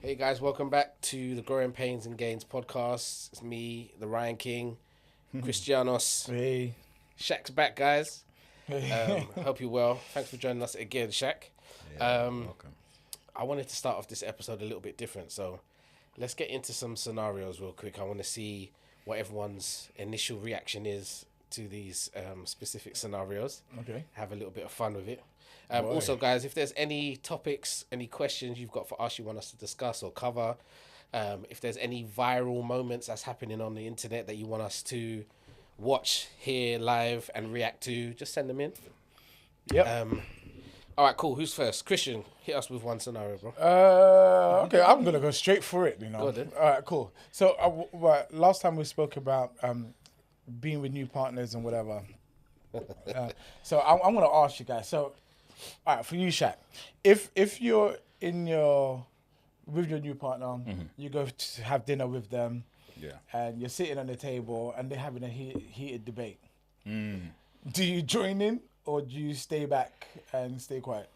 Hey guys, welcome back to the Growing Pains and Gains podcast. It's me, the Ryan King, Kristianos. Hey. Shach's back, guys. Hope you're well. Thanks for joining us again, Shach. Welcome. I wanted to start off this episode a little bit different, so let's get into some scenarios real quick. I want to see what everyone's initial reaction is to these specific scenarios. Okay. Have a little bit of fun with it. Also, guys, if there's any topics, any questions you've got for us you want us to discuss or cover, if there's any viral moments that's happening on the internet that you want us to watch, hear live and react to, just send them in. Yep. All right, cool. Who's first? Christian, hit us with one scenario, bro. Okay, I'm going to go straight for it, Go on then. All right, cool. So, last time we spoke about being with new partners and whatever. So, I'm going to ask you guys. So, all right, for you, Shaq, if you're with your new partner, you go to have dinner with them, and you're sitting on the table and they're having a heated debate. Do you join in or do you stay back and stay quiet?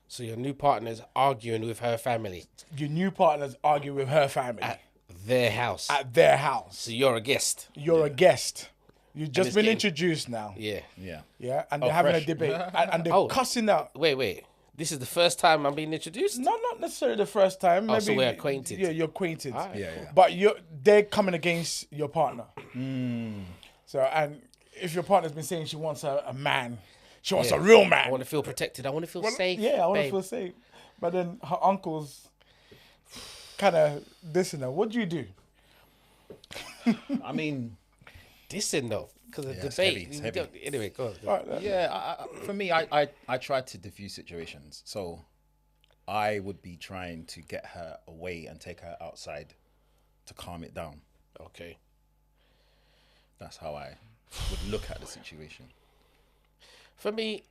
So your new partner's arguing with her family Your new partner's arguing with her family at their house. at their house. So you're a guest. You're a guest. You've just it's been getting- introduced now. Yeah. Yeah, and they're having fresh. a debate. And they're cussing out. Wait. This is the first time I'm being introduced? No, not necessarily the first time. Oh, Maybe, so we're acquainted. Yeah, you're acquainted. Alright. Yeah. But they're coming against your partner. So, and if your partner's been saying she wants a man, she wants a real man. I want to feel protected. I want to feel safe. Yeah, I want to babe. feel safe. But then her uncle's kind of dissing her. What do you do? I mean, Dissing though, because of it's debate. heavy, it's We heavy. don't- Anyway, go on. All right, for me, I try to diffuse situations. So I would be trying to get her away and take her outside to calm it down. Okay. That's how I would look at the situation. For me,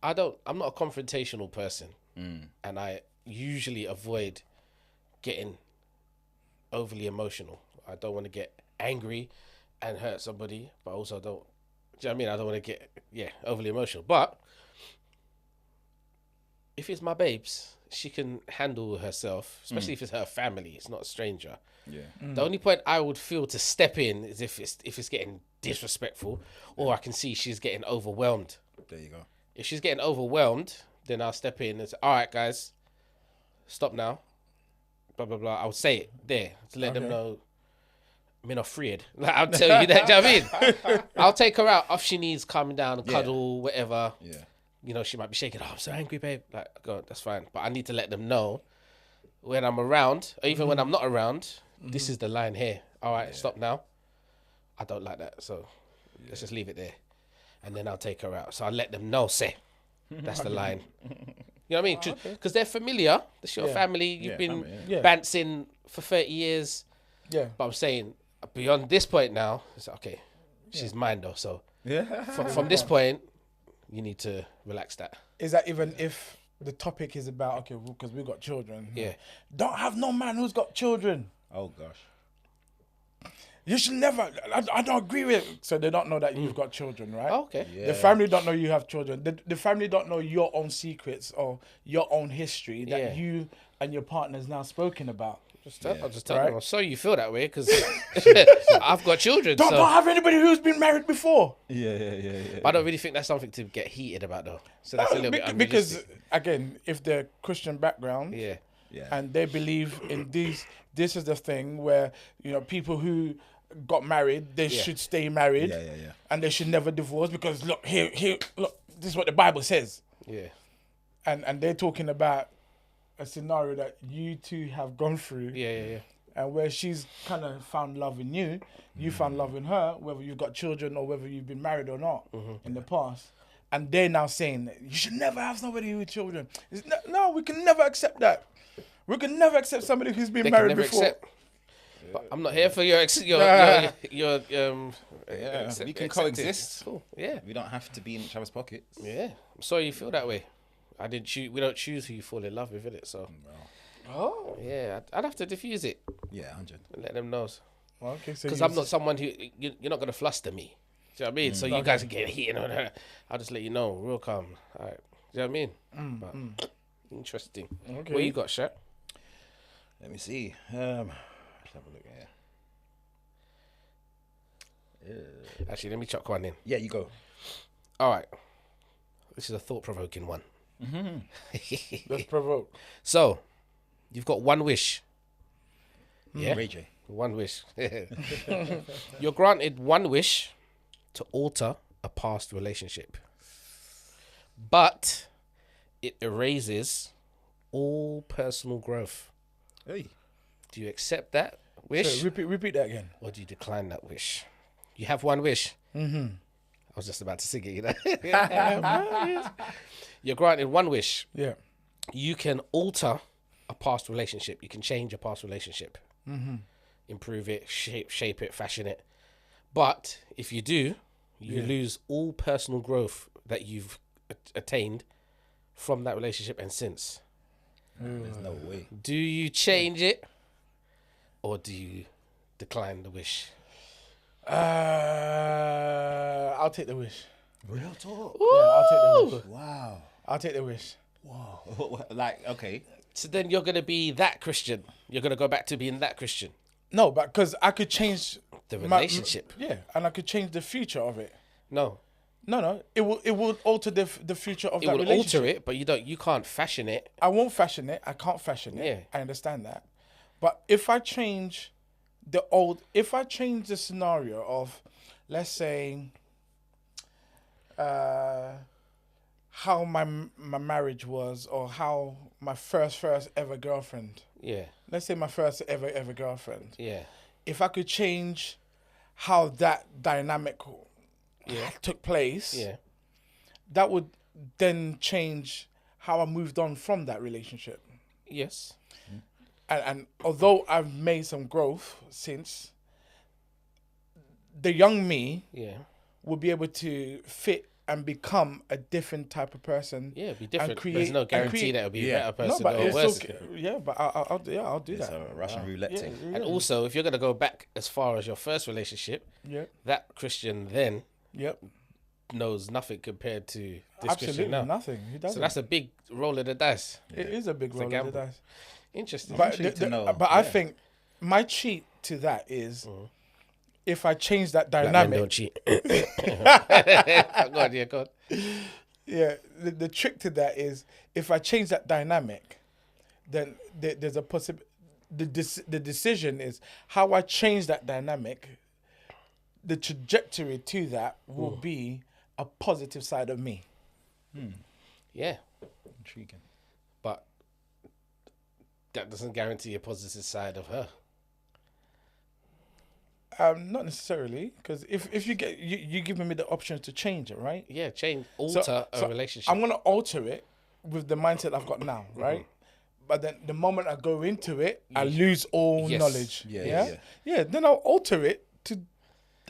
I'm not a confrontational person, and I usually avoid getting overly emotional. I don't want to get angry and hurt somebody, but also don't. Do you know what I mean? I don't want to get overly emotional. But if it's my babes, she can handle herself, especially if it's her family. It's not a stranger. Yeah. The only point I would feel to step in is if it's getting disrespectful, or I can see she's getting overwhelmed. There you go. If she's getting overwhelmed, then I'll step in and say, all right, guys, stop now. Blah, blah, blah. I'll say it there to let them know I'm not afraid. Like, I'll tell you that. Do you know what I mean? I'll take her out if she needs calming down and cuddle, whatever. Yeah. You know, she might be shaking. Oh, I'm so angry, babe. Like, God, that's fine. But I need to let them know when I'm around, or even when I'm not around, this is the line here. All right, stop now. I don't like that. So let's just leave it there. And then I'll take her out. So I'll let them know, say, that's the line. You know what I mean? Because they're familiar. That's your family. You've been yeah. bouncing for 30 years. Yeah. But I'm saying, beyond this point now, it's like, okay, she's mine though. So from this point, you need to relax that. Is that even if the topic is about, okay, because we've got children. Yeah. Don't have no man who's got children. Oh gosh. You should never, I don't agree with it. So they don't know that you've got children, right? Oh, okay. Yeah. The family don't know you have children. The family don't know your own secrets or your own history that Yeah. you and your partner's now spoken about. I'll just tell Right. them, I'm sorry you feel that way because I've got children. Don't So have anybody who's been married before. Yeah. I don't really think that's something to get heated about though. So that's a little bit Because, unrealistic. again, if they're Christian background Yeah. and they believe in this is the thing where, you know, people who got married, they should stay married. Yeah. And they should never divorce because look, look, this is what the Bible says. Yeah. And they're talking about a scenario that you two have gone through. Yeah. And where she's kind of found love in you, you found love in her, whether you've got children or whether you've been married or not in the past. And they're now saying that you should never have somebody with children. No, we can never accept that. We can never accept somebody who's been They can married never before. accept. But I'm not here for your Yeah, we accept- can accept coexist. it. Cool. Yeah. We don't have to be in each other's pockets. Yeah. I'm sorry you feel that way. I didn't choose. We don't choose who you fall in love with, innit? So Oh. yeah, I'd have to diffuse it Yeah, 100. and let them know. Okay, so Because I'm not someone who you're not gonna fluster me. Do you know what I mean? So you guys are getting heated on her. I'll just let you know, real calm. All right. Do you know what I mean? But, interesting. Okay. What you got, Shaq? Let me see. Let's have a look here. Actually, let me chuck one in. Yeah, you go. All right. This is a thought-provoking one. Let's provoke. So, you've got one wish. Yeah? Ray J. One wish. You're granted one wish to alter a past relationship. But it erases all personal growth. Hey. Do you accept that wish? So repeat that again. Or do you decline that wish? You have one wish. I was just about to sing it, you know. You're granted one wish. Yeah. You can alter a past relationship. You can change a past relationship. Improve it, shape it, fashion it. But if you do, you lose all personal growth that you've attained from that relationship and since. There's no way. Do you change it or do you decline the wish? I'll take the wish. Real talk. Yeah, I'll take the wish. Wow. I'll take the wish. Wow. Like, okay. So then you're going to be that Christian. You're going to go back to being that Christian. No, but because I could change The relationship. yeah, and I could change the future of it. No. No, it will alter the future of It that will relationship. alter it, but you can't fashion it. I won't fashion it. I can't fashion it. Yeah. I understand that. But if I change the scenario of, let's say, how my marriage was, or how my first ever girlfriend, Yeah. let's say my first ever girlfriend, Yeah. if I could change how that dynamic Yeah. took place, Yeah. that would then change how I moved on from that relationship. Yes. And although I've made some growth since, the young me Yeah. will be able to fit and become a different type of person. Yeah, it'd be different. create- There's no and guarantee create- that it'll be Yeah. a better No, person but or it's worse. okay. Yeah, but I'll do It's that. a Russian roulette Yeah, thing. And also, if you're going to go back as far as your first relationship, yeah, that Christian then yep. knows nothing compared to this Christian Absolutely now. nothing. He doesn't. So that's a big roll of the dice. It is a big a roll of the gamble. dice. Interesting. But intrigued to know, but I yeah. think my cheat to that is if I change that Black men dynamic. don't cheat. God, yeah, God. Yeah, the trick to that is if I change that dynamic, then there's a possible. The decision is how I change that dynamic. The trajectory to that will be a positive side of me. Yeah, Intriguing. but that doesn't guarantee a positive side of her. Not necessarily, because if you get you giving me the option to change it, right? Yeah, alter a relationship. I'm gonna alter it with the mindset I've got now, right? But then the moment I go into it, I lose all Yes. knowledge. Yeah. Then I'll alter it to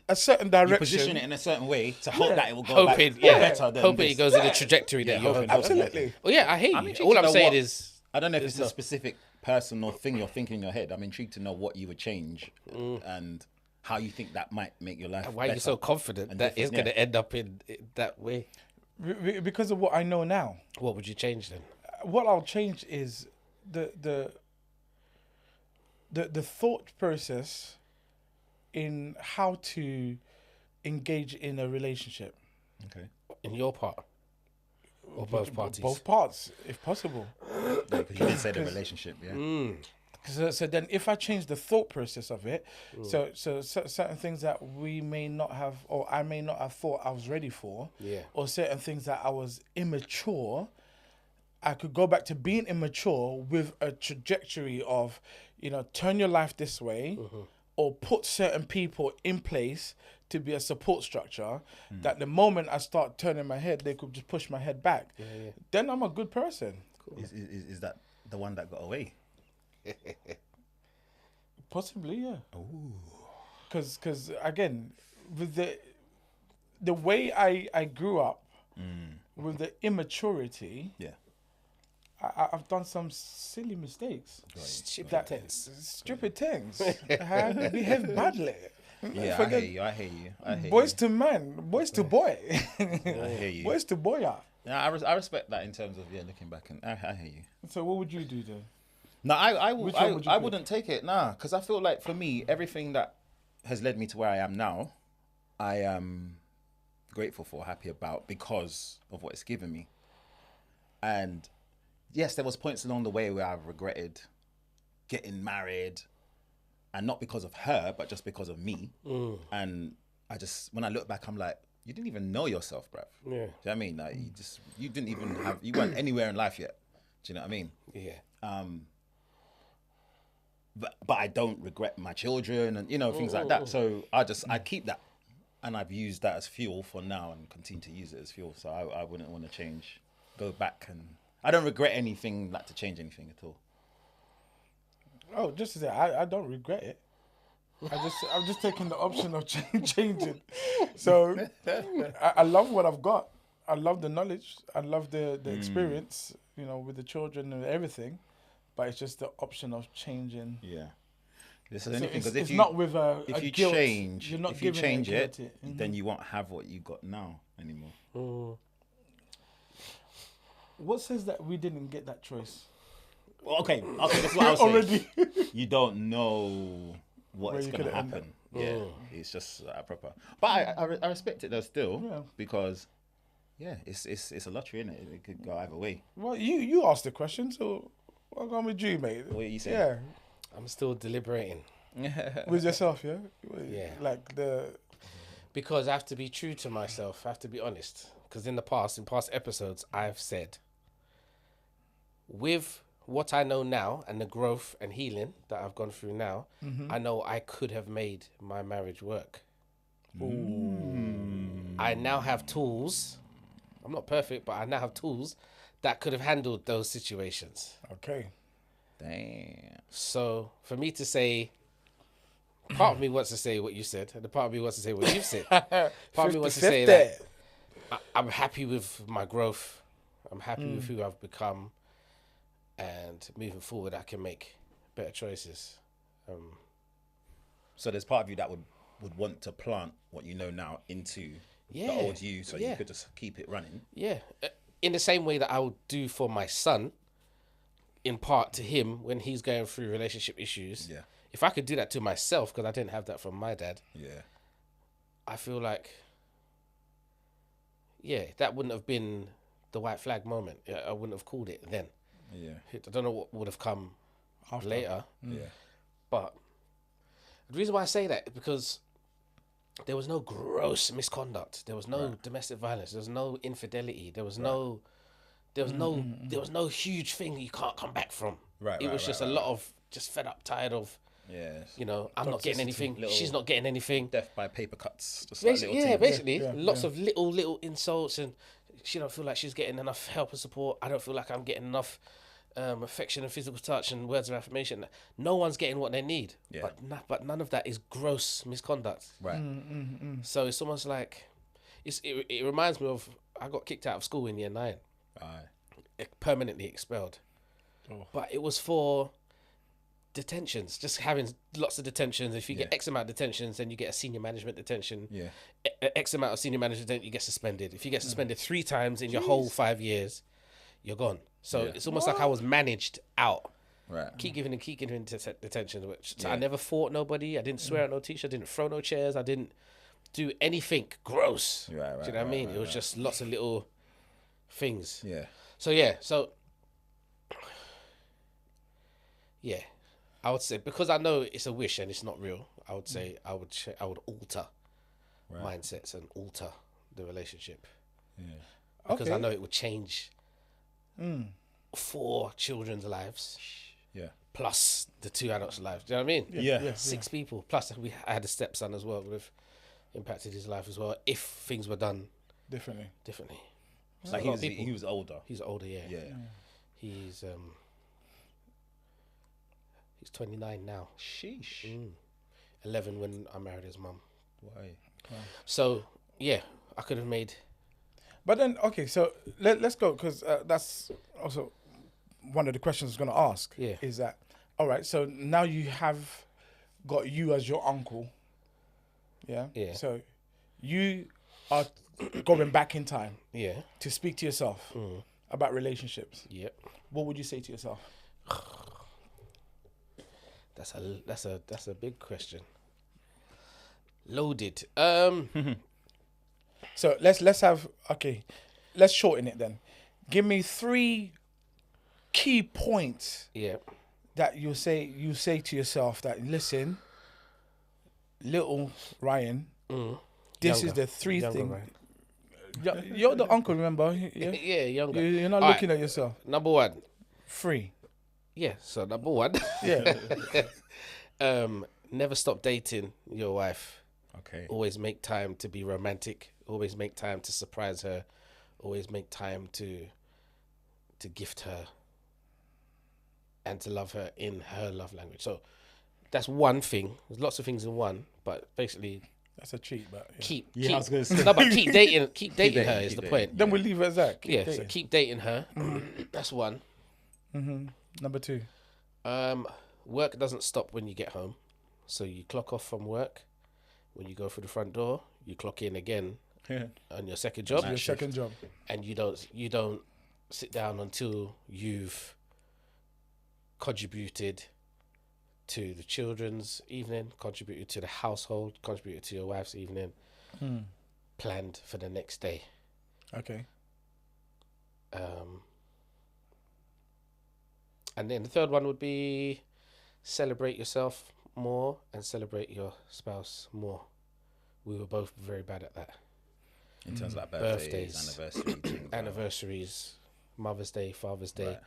a certain direction. You position it in a certain way to hope that it will go hoping, back yeah, better than hoping this. it goes in the trajectory that you're hoping- hoping. Absolutely. Oh yeah, I hear I'm you. intrigued All to I'm know saying what- is, I don't know if it's It's a not- specific person or thing you're thinking in your head. I'm intrigued to know what you would change and how you think that might make your life why are you better. so confident and that it's different, going to end up in that way? Because of what I know now. What would you change then? What I'll change is the thought process in how to engage in a relationship. Okay. In your part? Or both parties? Both parts, if possible. Yeah, 'cause you did say the relationship, yeah. So then, if I change the thought process of it, so certain things that we may not have, or I may not have thought I was ready for, Yeah. or certain things that I was immature, I could go back to being immature with a trajectory of, turn your life this way, or put certain people in place to be a support structure. That the moment I start turning my head, they could just push my head back. Then I'm a good person. Is that the one that got away? Possibly, yeah. Because again, with the way I grew up, with the immaturity, Yeah. I've done some silly mistakes. Stupid things. Stupid things. I behaved badly. Yeah, I Forget- hear you. I hear you. I hear Boys you. to man, boys to boy. I hear you. Boys to boy. Yeah, I respect that in terms of looking back, and I hear you. So what would you do then? No, I Which one would you I pick? wouldn't take it, nah, because I feel like for me, everything that has led me to where I am now, I am grateful for, happy about, because of what it's given me. And yes, there was points along the way where I've regretted getting married, and not because of her, but just because of me. And I just, when I look back, I'm like, you didn't even know yourself, bruv. Yeah. Do you know what I mean? Like, you didn't even have, you weren't anywhere in life yet. Do you know what I mean? Yeah. But I don't regret my children and, you know, things like that. So I keep that, and I've used that as fuel for now and continue to use it as fuel. So I wouldn't want to go back, and I don't regret anything, like to change anything at all. Oh, just to say, I don't regret it. I'm just taking the option of changing. So I love what I've got. I love the knowledge. I love the experience, you know, with the children and everything. But it's just the option of changing. Yeah. This is So anything, because it's not with a guilt. You're not if you giving change a it, guilty. then you won't have what you got now anymore. What says that we didn't get that choice? Well, okay, that's what I was saying. Already. You don't know what Where is you going to could end happen. Yeah, it's just proper. But I respect it though still, because it's a lottery, isn't it? It could go either way. Well, you asked the question, so I'll go with you, mate. What are you saying? Yeah, I'm still deliberating. with yourself, yeah. Yeah. Like Because I have to be true to myself. I have to be honest. Because in past episodes, I've said, with what I know now and the growth and healing that I've gone through now, I know I could have made my marriage work. I now have tools. I'm not perfect, but I now have tools that could have handled those situations. okay. Damn. So for me to say, part of me wants to say what you said, and the part of me wants to say what you've said. Part of me wants to say that I'm happy with my growth. I'm happy with who I've become, and moving forward, I can make better choices. So there's part of you that would want to plant what you know now into the old you, so you could just keep it running. Yeah, in the same way that I would do for my son, in part to him when he's going through relationship issues. Yeah. If I could do that to myself, because I didn't have that from my dad, Yeah. I feel like, that wouldn't have been the white flag moment. I wouldn't have called it then. Yeah. I don't know what would have come later. Yeah. But the reason why I say that is because there was no gross misconduct. There was no domestic violence. There was no infidelity. There was no huge thing you can't come back from. It was just a lot of just fed up, tired of, you know, I'm not getting anything. She's not getting anything. Death by paper cuts. Just Basically, like little things. lots of little insults, and she don't feel like she's getting enough help and support. I don't feel like I'm getting enough affection and physical touch and words of affirmation. No one's getting what they need. Yeah. But none of that is gross misconduct. Right. So it's almost like it reminds me of, I got kicked out of school in year 9. Permanently expelled. But it was for detentions, just having lots of detentions. If you get X amount of detentions, then you get a senior management detention. Yeah. X amount of senior management, you get suspended. If you get suspended 3 times in your whole 5 years, you're gone. So it's almost like I was managed out. Right. Keep giving detention. So I never fought nobody. I didn't swear at no teacher. I didn't throw no chairs. I didn't do anything gross. Do you know what I mean? It was just lots of little things. Yeah. So I would say, because I know it's a wish and it's not real, I would say I would alter mindsets and alter the relationship. Yeah. Because I know it would change 4 children's lives. Yeah. Plus the 2 adults' lives. Do you know what I mean? Yeah. 6 people. Plus I had a stepson as well, would have impacted his life as well if things were done differently. Like he was older. He's older, yeah. He's 29 now. Sheesh. 11 when I married his mum. Why? So I could have made. But then, okay, so let's go, because that's also one of the questions I was going to ask. Yeah. Is that, all right, so now you have got you as your uncle. Yeah? Yeah. So you are going back in time. Yeah. To speak to yourself about relationships. Yep. What would you say to yourself? That's a big question. Loaded. So let's shorten it then. Give me 3 key points Yeah. that you say to yourself that, listen, little Ryan, this is the 3 Younger, things. right? You're the uncle, remember? Yeah, Yeah, younger. You're not All looking at yourself. Number 1. 3. Yeah. So number 1. Yeah. Never stop dating your wife. Okay. Always make time to be romantic. Always make time to surprise her. Always make time to gift her and to love her in her love language. So that's one thing. There's lots of things in one, but basically That's a cheat, but yeah. keep I was gonna say. no, but keep dating her is the point. Then we leave it as that. Yeah, so dating. keep dating her. That's one. Number 2. Work doesn't stop when you get home. So you clock off from work. When you go through the front door, you clock in again on your second job. Your second job. And you don't sit down until you've contributed to the children's evening, contributed to the household, contributed to your wife's evening, planned for the next day. Okay. And then the third one would be celebrate yourself more and celebrate your spouse more. We were both very bad at that. In terms of like Birthdays. Anniversaries, Mother's Day, Father's Day. Right.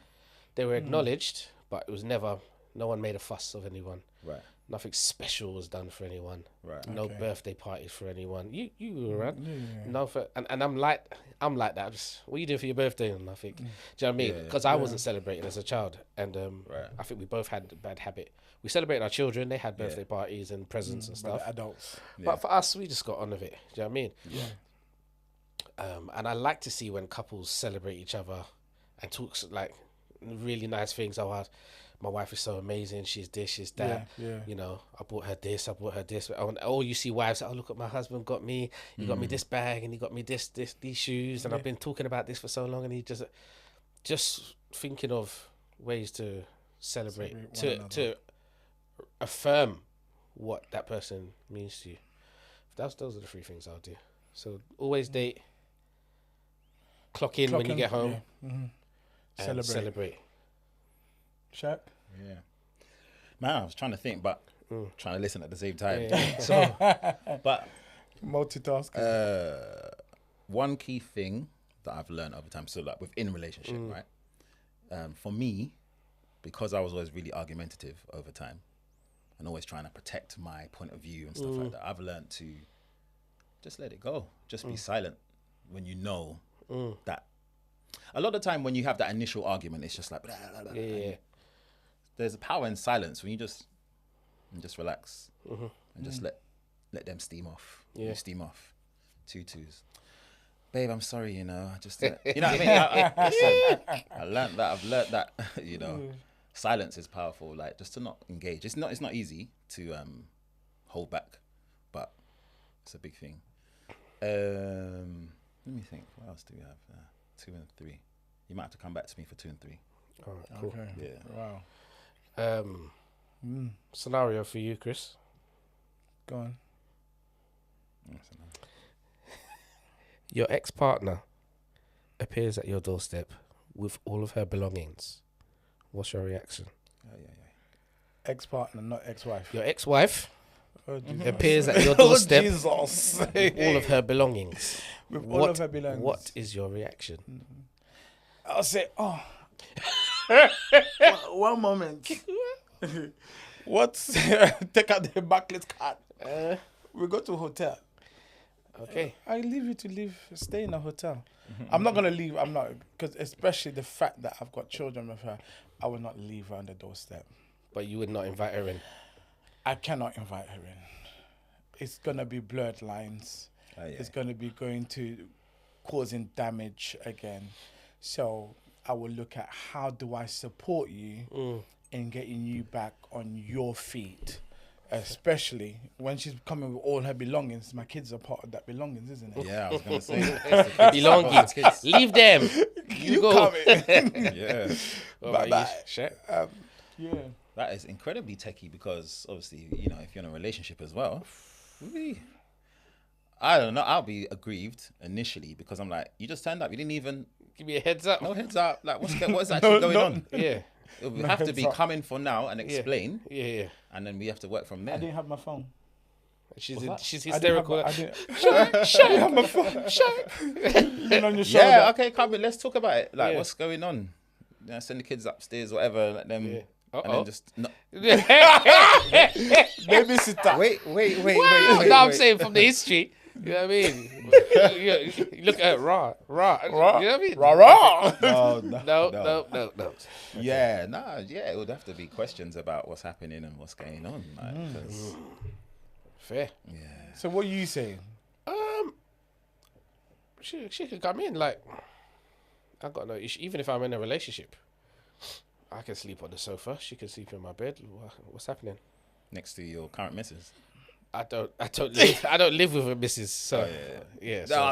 They were acknowledged, but it was never, no one made a fuss of anyone. Right. Nothing special was done for anyone. Right. No Okay. birthday parties for anyone. You were around. Yeah. No, and I'm like that. Just, what are you doing for your birthday? And I think, do you know what I mean? Yeah. Because I wasn't celebrating as a child, and Right. I think we both had a bad habit. We celebrated our children. They had birthday parties and presents and But stuff. the adults. But for us, we just got on with it. Do you know what I mean? Yeah. And I like to see when couples celebrate each other and talk like really nice things. Oh, my wife is so amazing. She's this, she's that. Yeah. You know, I bought her this, I bought her this. Oh, you see wives, oh, look at my husband got me. He got me this bag and he got me these shoes. And I've been talking about this for so long. And he just thinking of ways to celebrate one to affirm what that person means to you. Those are the 3 things I'll do. So always date. Clock in when you get home. Yeah. And celebrate. Shaq? Yeah. Man, I was trying to think, but trying to listen at the same time. Yeah. So, but Multitasking. one key thing that I've learned over time, so like within relationship, right? For me, because I was always really argumentative over time and always trying to protect my point of view and stuff like that, I've learned to just let it go. Just be silent when you know that. A lot of the time when you have that initial argument, it's just like, blah, blah, blah, Yeah. There's a power in silence when you just relax and just let them steam off. Yeah. You steam off. 2 twos. Babe, I'm sorry, you know. I just, you know what I mean? I learned that. I've learned that, you know, silence is powerful. Like just to not engage. It's not easy to hold back, but it's a big thing. Let me think. What else do we have? 2 and 3. You might have to come back to me for 2 and 3. All right, cool. Okay. Yeah. Wow. Scenario for you, Chris. Go on. Your ex-partner appears at your doorstep with all of her belongings. What's your reaction? Ex-partner, not ex-wife. Your ex-wife Oh, Jesus. appears at your doorstep Jesus. with all of her belongings. With all of her belongings. What is your reaction? I'll say, oh. one moment. What's take out the backlit card? We go to a hotel. Okay. I leave you to stay in a hotel. I'm not gonna leave. I'm not, because especially the fact that I've got children with her, I will not leave her on the doorstep. But you would not invite her in. I cannot invite her in. It's gonna be blurred lines. It's gonna be going to causing damage again. So I will look at how do I support you in getting you back on your feet. Especially when she's coming with all her belongings. My kids are part of that belongings, isn't it? Yeah, I was gonna say Belongings. Leave them. You go. come in. Yeah. What about you, Shaq? Yeah. That is incredibly techie because obviously, you know, if you're in a relationship as well, I don't know. I'll be aggrieved initially because I'm like, you just turned up. You didn't even Give me a heads up. no heads up. Like, what is actually going on? Yeah. It would have to be heads up. coming for now and explain, Yeah. and then we have to work from I there. didn't have my phone. She's I didn't hysterical. I didn't have my phone. You've on your shoulder. Yeah, okay, come in. Let's talk about it. Like, Yeah. what's going on? You know, send the kids upstairs, whatever. Let them, Yeah. and then just no. Babysitter. Wait. No, I'm saying from the history. You know what I mean? you look at it, raw. You know what I mean? Rah. No. Yeah, it would have to be questions about what's happening and what's going on. Like, 'cause- Fair. yeah. So what are you saying? She could come in like. I got no issue. Even if I'm in a relationship, I can sleep on the sofa. She can sleep in my bed. What's happening? Next to your current missus. I don't live with a missus. So yeah. So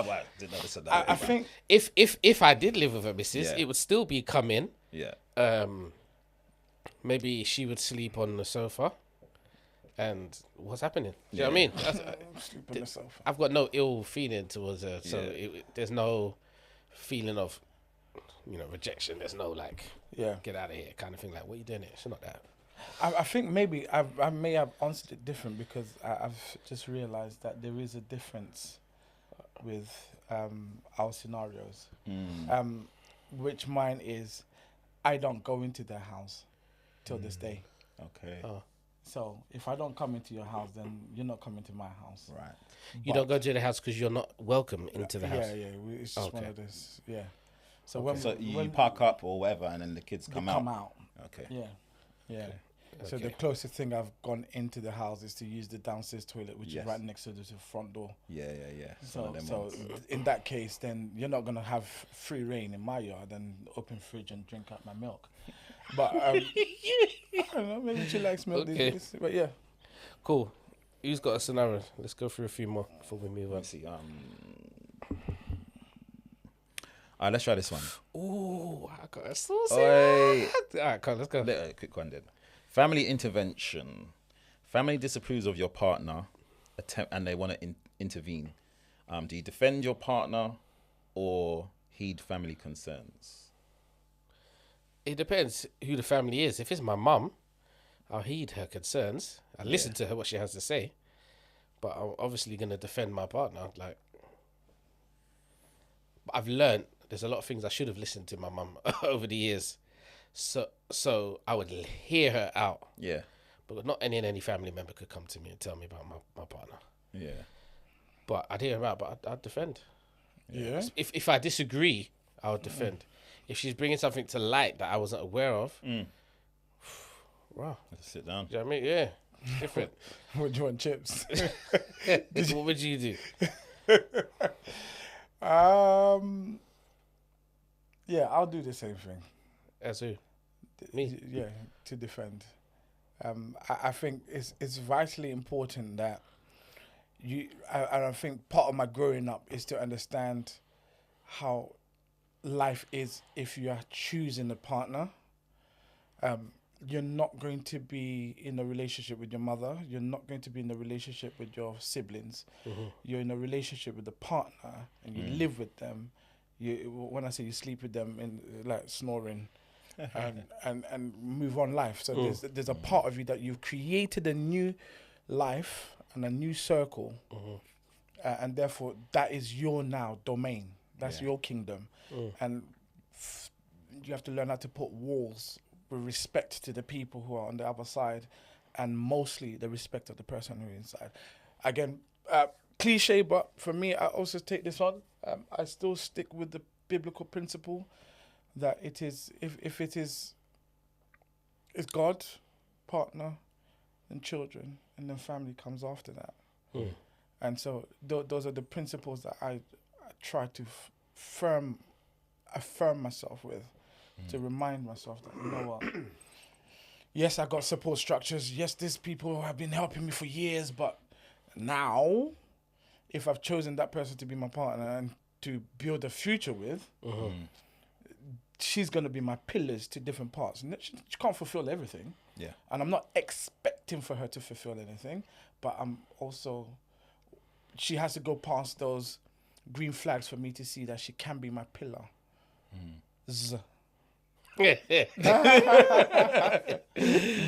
I think if I did live with a missus, Yeah. it would still be come in. Yeah. Maybe she would sleep on the sofa. And what's happening? Do you know what I mean? sleep on the sofa. I've got no ill feeling towards her, so Yeah. there's no feeling of, rejection. There's no like, Yeah. get out of here kind of thing. Like, what are you doing here? It's not that. I think maybe I may have answered it different because I've just realized that there is a difference with our scenarios. Which mine is, I don't go into their house till this day. Okay. So if I don't come into your house, then you're not coming to my house. Right. You don't go to the house because you're not welcome into the house. Yeah. It's just one Okay. of this. Yeah. So So you when park up or whatever, and then the kids they come come out. out. Okay. Yeah. So Okay. the closest thing I've gone into the house is to use the downstairs toilet, which Yes. is right next to the front door. Yeah. Some of them So ones. in that case, then you're not gonna have free reign in my yard and open fridge and drink out my milk. But I don't know, maybe she likes milk Okay. these days. But yeah, Cool. Who's got a scenario? Let's go through a few more before we move on. Let's see. Let's try this one. Ooh, I got a sauce. Oi. All right, come on, let's go. Quick one then. Family intervention. Family disapproves of your partner, and they want to intervene. Do you defend your partner or heed family concerns? It depends who the family is. If it's my mum, I'll heed her concerns. I listen to her, what she has to say. But I'm obviously going to defend my partner. But I've learned there's a lot of things I should have listened to my mum over the years. So I would hear her out. Yeah. But not any family member could come to me and tell me about my partner. Yeah. But I'd hear her out, but I'd defend. yeah. If I disagree, I would defend. If she's bringing something to light that I wasn't aware of, wow. Let's sit down. Do you know what I mean? Yeah. Different. What do you want, chips? What would you do? Yeah, I'll do the same thing. As who? Me? Yeah, to defend. I think it's vitally important that I think part of my growing up is to understand how life is if you are choosing a partner. You're not going to be in a relationship with your mother. You're not going to be in a relationship with your siblings. You're in a relationship with a partner, and you live with them. When I say you sleep with them, in like snoring, and move on life. So there's a part of you that you've created a new life and a new circle, and therefore that is your now domain. That's your kingdom, and you have to learn how to put walls with respect to the people who are on the other side, and mostly the respect of the person who is inside. Again, cliche, but for me, I also take this on. I still stick with the biblical principle that it is, if it is, it's God, partner, and children, and then family comes after that. And so those are the principles that I try to affirm myself with, to remind myself that, you know what, yes, I got support structures. Yes, these people have been helping me for years, but now, if I've chosen that person to be my partner and to build a future with, she's going to be my pillars to different parts. And she can't fulfill everything. Yeah. And I'm not expecting for her to fulfill anything, but I'm also, she has to go past those green flags for me to see that she can be my pillar.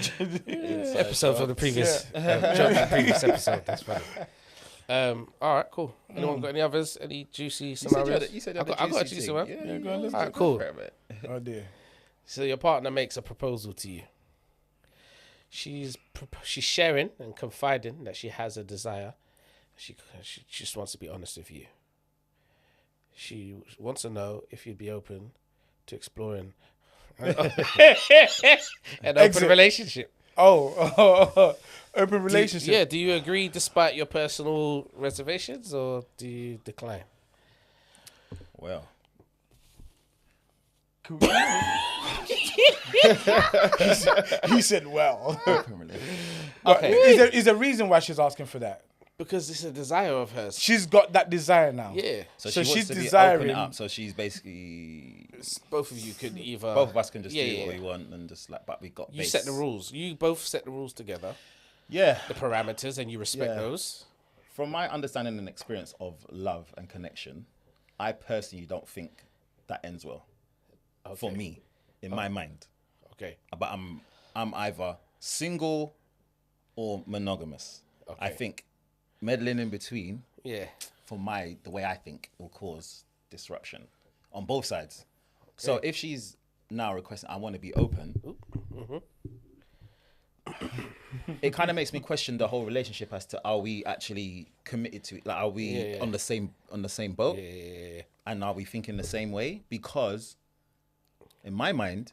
Episode from the previous joke from the previous episode. That's funny. All right, cool. Anyone got any others? Any juicy scenarios? You said I got a juicy one. Yeah, go on. All right, cool. Oh dear. So your partner makes a proposal to you. She's sharing and confiding that she has a desire. She just wants to be honest with you. She wants to know if you'd be open to exploring an open relationship. Open relationship. Do you agree despite your personal reservations, or do you decline? Well, he said, well. Okay. Is there a reason why she's asking for that? Because it's a desire of hers. She's got that desire now. Yeah. so So she wants she's to desiring- be open it up. So she's basically Both of you could either. both of us can just do Yeah. what we want and just like, but we got. You set the rules. You both set the rules together, Yeah. the parameters, and you respect Yeah. those. From my understanding and experience of love and connection, I personally don't think that ends well. For me, in my mind. Okay. But I'm either single or monogamous. Okay. I think meddling in between, Yeah. for the way I think, will cause disruption on both sides. So if she's now requesting, I want to be open, it kind of makes me question the whole relationship as to, are we actually committed to it? Like, are we on the same boat? Yeah. And are we thinking the same way? Because in my mind,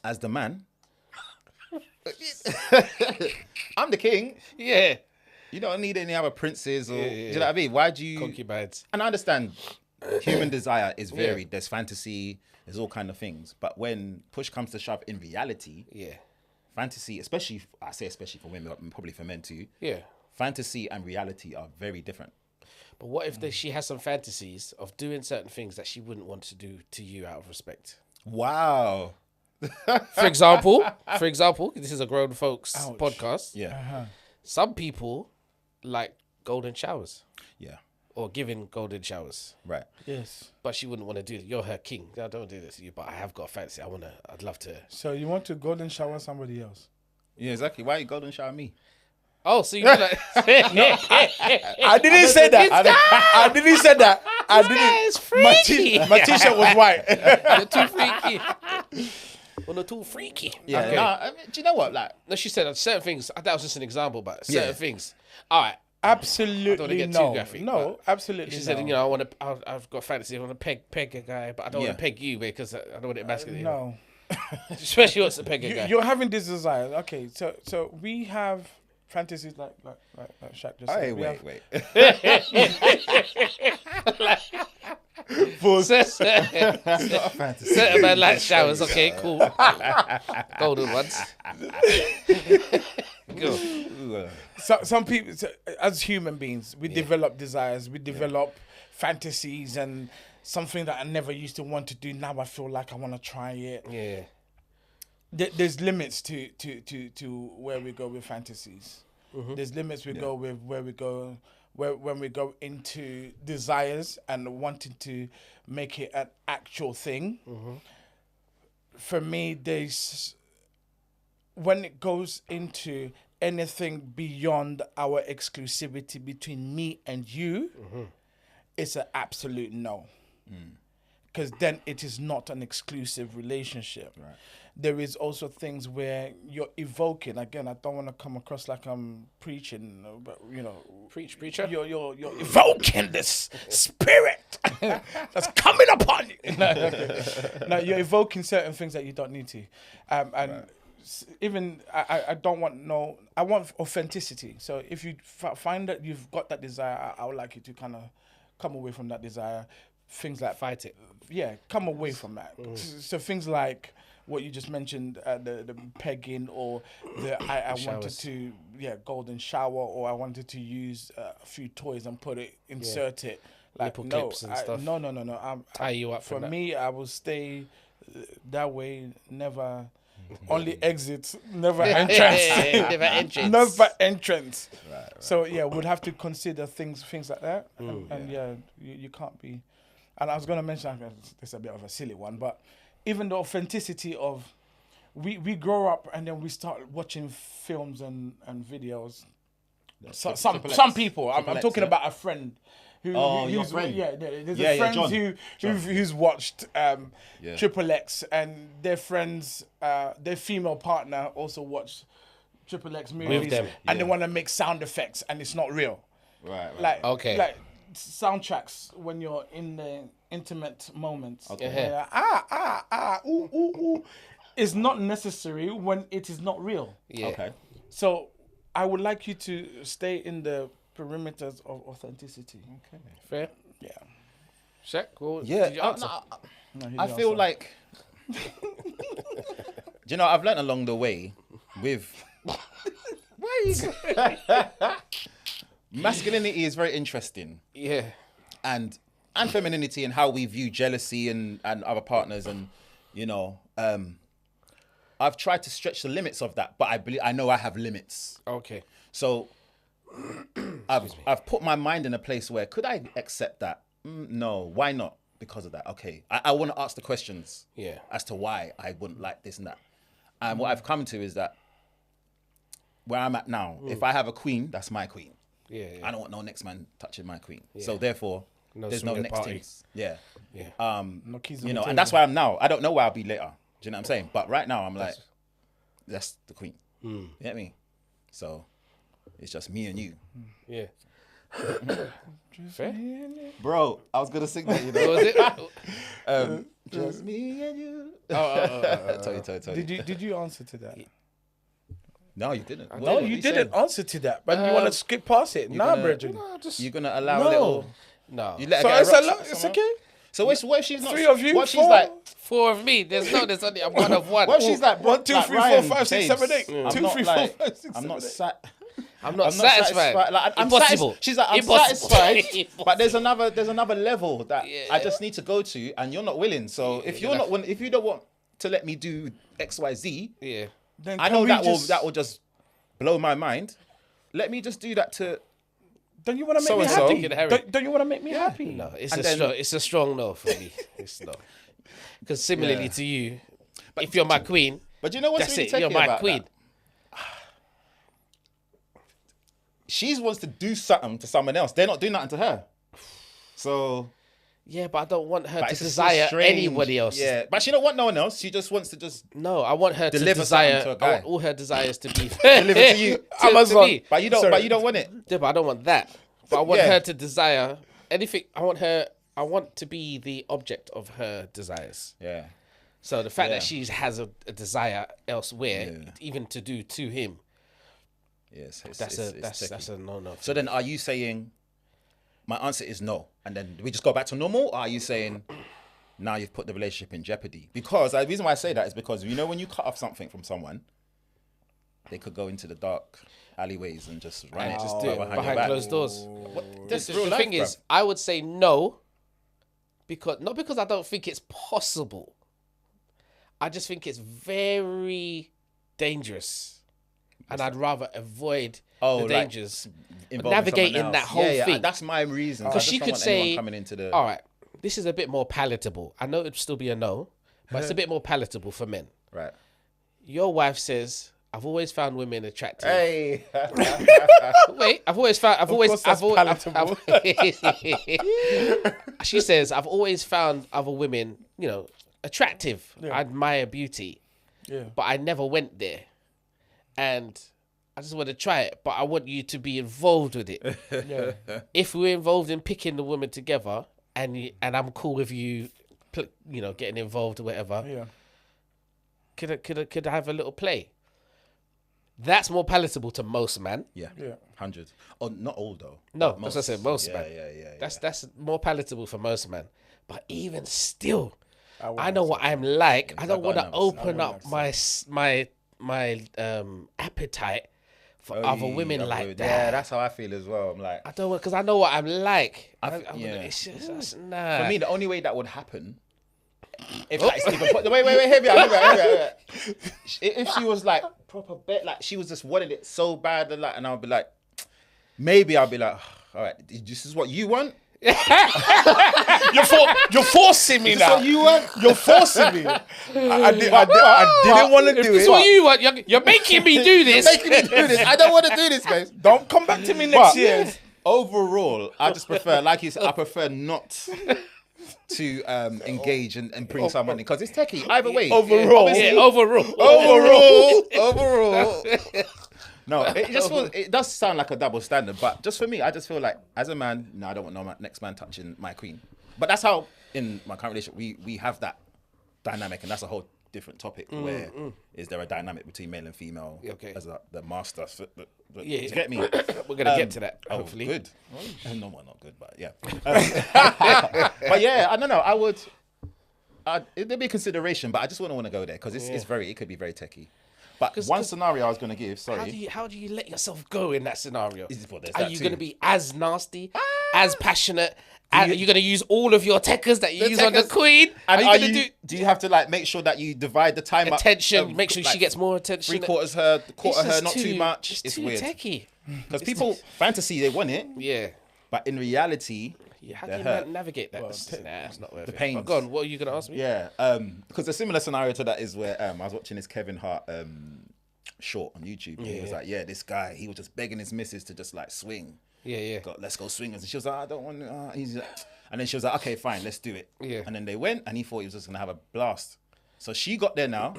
as the man, I'm the king. Yeah. You don't need any other princes or do you know what I mean? Why do you? Concubines. And I understand human desire is varied. There's fantasy, there's all kind of things. But when push comes to shove in reality, Yeah. fantasy, especially for women, but probably for men too, Yeah. fantasy and reality are very different. But what if she has some fantasies of doing certain things that she wouldn't want to do to you out of respect? Wow. For example, this is a grown folks podcast. Yeah. Some people like golden showers Yeah. or giving golden showers, Right. Yes. but she wouldn't want to do it. You're her king. I don't do this to you, but I have got a fancy. I'd love to. So you want to golden shower somebody else? Yeah, exactly. Why you golden shower me? Oh, so you do like? I didn't say that. I didn't say that. I didn't. It's freaky. My t-shirt was white. You're too freaky. Well, they're too freaky. Yeah. Okay. No, I mean, do you know what? Like, No, she said certain things. That was just an example, but certain things. All right. Absolutely get too no. graphic, No, but absolutely. She no. said, I've got fantasy. I want to peg a guy, but I don't want to peg you because I don't want it emasculate. No. Especially wants to peg a guy. You're having this desire. Okay, so we have fantasies like Shaq just said. hey, We have- wait. Certain Fantasy. man like showers. Okay, cool. Golden ones. Go. So, some people, as human beings, we develop desires, we develop fantasies, and something that I never used to want to do. Now I feel like I want to try it. Yeah. There's limits to where we go with fantasies. There's limits go with where we go when we go into desires and wanting to make it an actual thing. For me, when it goes into anything beyond our exclusivity between me and you, it's an absolute no. Because then it is not an exclusive relationship. Right. There is also things where you're evoking. Again, I don't want to come across like I'm preaching, but Preacher. you're evoking this spirit that's coming upon you. No, you're evoking certain things that you don't need to, even I don't want I want authenticity. So if you find that you've got that desire, I would like you to kind of come away from that desire. Things like Fight it. yeah, come away from that. So things like what you just mentioned, the pegging, or I wanted Showers. to golden shower, or I wanted to use a few toys and insert it like Nipple no, clips and stuff. no. Tie you up For from that. me, I will stay that way. Never only exits, never entrance. Never entrance. Never entrance. Right. So yeah, we'd have to consider things like that, and you can't be. And I was gonna mention this is a bit of a silly one, but even the authenticity of we grow up and then we start watching films and videos. So, some people. I'm talking about a friend. Who's friend. Yeah, there's Yeah, a friend John. who's watched Triple X, and their friends, their female partner also watched Triple X movies, them. and they want to make sound effects, and it's not real. Right. Like Okay. Soundtracks when you're in the intimate moments. Okay. Where, ooh, ooh, ooh, is not necessary when it is not real. Yeah. Okay. So I would like you to stay in the perimeters of authenticity. Okay. Fair. Yeah. Shaq, well, Yeah. did you answer? No, I feel like. Do you know? I've learned along the way with. Masculinity is very interesting, Yeah. and femininity, and how we view jealousy and other partners, and I've tried to stretch the limits of that, but I know I have limits. Okay. So I've put my mind in a place where could I accept that? No. Why not? Because of that. Okay. I want to ask the questions. Yeah. As to why I wouldn't like this and that. And what I've come to is that where I'm at now, if I have a queen, that's my queen. Yeah. I don't want no next man touching my queen. So therefore, there's no swinging next party. things. Yeah. Yeah. No keys on the And table. that's where I'm now. I don't know where I'll be later. Do you know what I'm saying? But right now I'm like, that's the queen. You get me? So it's just me and you. Yeah. Fair. Bro, I was gonna sing that, you know. Was it? Just me and you. Oh. Totally. Did you answer to that? No, you didn't. No, What you you didn't saying? answer to that. But you want to skip past it? Nah, gonna- brethren. You're gonna allow a No. little. No. You let So her get it's, a rock it's somewhere? okay. So what if she's not? Three of you, What if she's four? like? Four of me. There's only I'm one of one. What if she's like? 1, 2, like 3, Ryan, 4, 5, 6, babes, 7, 8. I'm 2, not 3, 4, like- 5, 6, I'm not 7, 8. I'm not I'm satisfied. Like, I'm Impossible. She's like, I'm Impossible. satisfied, but there's another level that Yeah. I just need to go to, and you're not willing. So if you're not, if you don't want to let me do X, Y, Z, Yeah. Then I can know we that will just blow my mind. Let me just do that to. Don't you want to make me So-and-so. happy? Thinking Harry. Don't you want to make me happy? No, And then- it's a strong no for me. It's no. Because similarly Yeah. to you, if you're my queen, But you know what's that's really it. tricky You're my about queen. that? She wants to do something to someone else. They're not doing nothing to her. So. Yeah, but I don't want her But to it's just desire strange. anybody else. Yeah, but she don't want no one else. She just wants to just No, I want her to Deliver desire. something to a I guy. want all her desires to be deliver to you. to me. But you don't. Sorry. But you don't want it. Yeah, but I don't want that. But I want Yeah. her to desire anything. I want to be the object of her desires. Yeah. So the fact Yeah. that she has a desire elsewhere, Yeah. even to do to him, Yes. that's tricky. a no. So then, are you saying my answer is no, and then do we just go back to normal? Or are you saying now you've put the relationship in jeopardy? Because the reason why I say that is because when you cut off something from someone, they could go into the dark alleyways and just run it, just do it behind your behind back. closed doors. That's The real life, thing is, bruv. I would say no, not because I don't think it's possible. I just think it's very dangerous, and I'd rather avoid Oh, the like dangers. involving navigating someone that else. whole yeah, thing. That's my reason. I Because just she don't could want anyone say, coming into the all right, this is a bit more palatable. I know it'd still be a no, but it's a bit more palatable for men. right. Your wife says, I've always found women attractive. Hey. Wait, she says, I've always found other women, attractive. I admire beauty, but I never went there. And I just want to try it, but I want you to be involved with it. If we're involved in picking the woman together and I'm cool with you, getting involved or whatever, could I have a little play? That's more palatable to most man. Yeah. 100. Oh, not all though. No, But that's what I said, most man. Yeah. That's more palatable for most men. But even still, I know what I'm like. I don't I got want to nervous. open up my appetite for other women like that. Yeah, that's how I feel as well. I'm like, I don't want, because I know what I'm like. yeah. It's just, nah. for me, the only way that would happen If like, wait, hear me out. If she was like proper bet, like she was just wanting it so bad, and I'll be like, maybe I'll be like, all right, this is what you want. You're forcing me now. What you want? You're forcing me. I didn't want to do This it. is what you want. You're making me do this. I don't want to do this, guys. Don't come back to me next year. Overall, I just prefer, like you said, I prefer not to engage and bring someone in because it's techie. Either way. Overall. Overall. No, it just feels, it does sound like a double standard, but just for me, I just feel like as a man, no, I don't want no next man touching my queen. But that's how in my current relationship we have that dynamic, and that's a whole different topic. Where is there a dynamic between male and female as the master? Do you get me? We're gonna get to that. Hopefully, good. No, well, not good, but yeah. But yeah, I don't know. I would. There'd be a consideration, but I just wouldn't want to go there because it could be very techie. But one scenario I was going to give, How do you let yourself go in that scenario? Are you too. going to be as nasty, as passionate? Are you going to use all of your techers that you use on the queen? And are you going to do you have to like make sure that you divide the time attention? up? Make sure she gets more attention. 3/4 her, quarter her, not too much. It's too weird. techie. Because people fantasy they want it, Yeah. but in reality, How do you navigate that? It's not worth it. pains. But go on, what are you going to ask me? yeah. Because a similar scenario to that is where I was watching this Kevin Hart short on YouTube. He was like, this guy, he was just begging his missus to just like swing. Yeah. Let's go swingers. And she was like, I don't want to. He's like, and then she was like, okay, fine, let's do it. Yeah. And then they went, and he thought he was just gonna have a blast. So she got there now,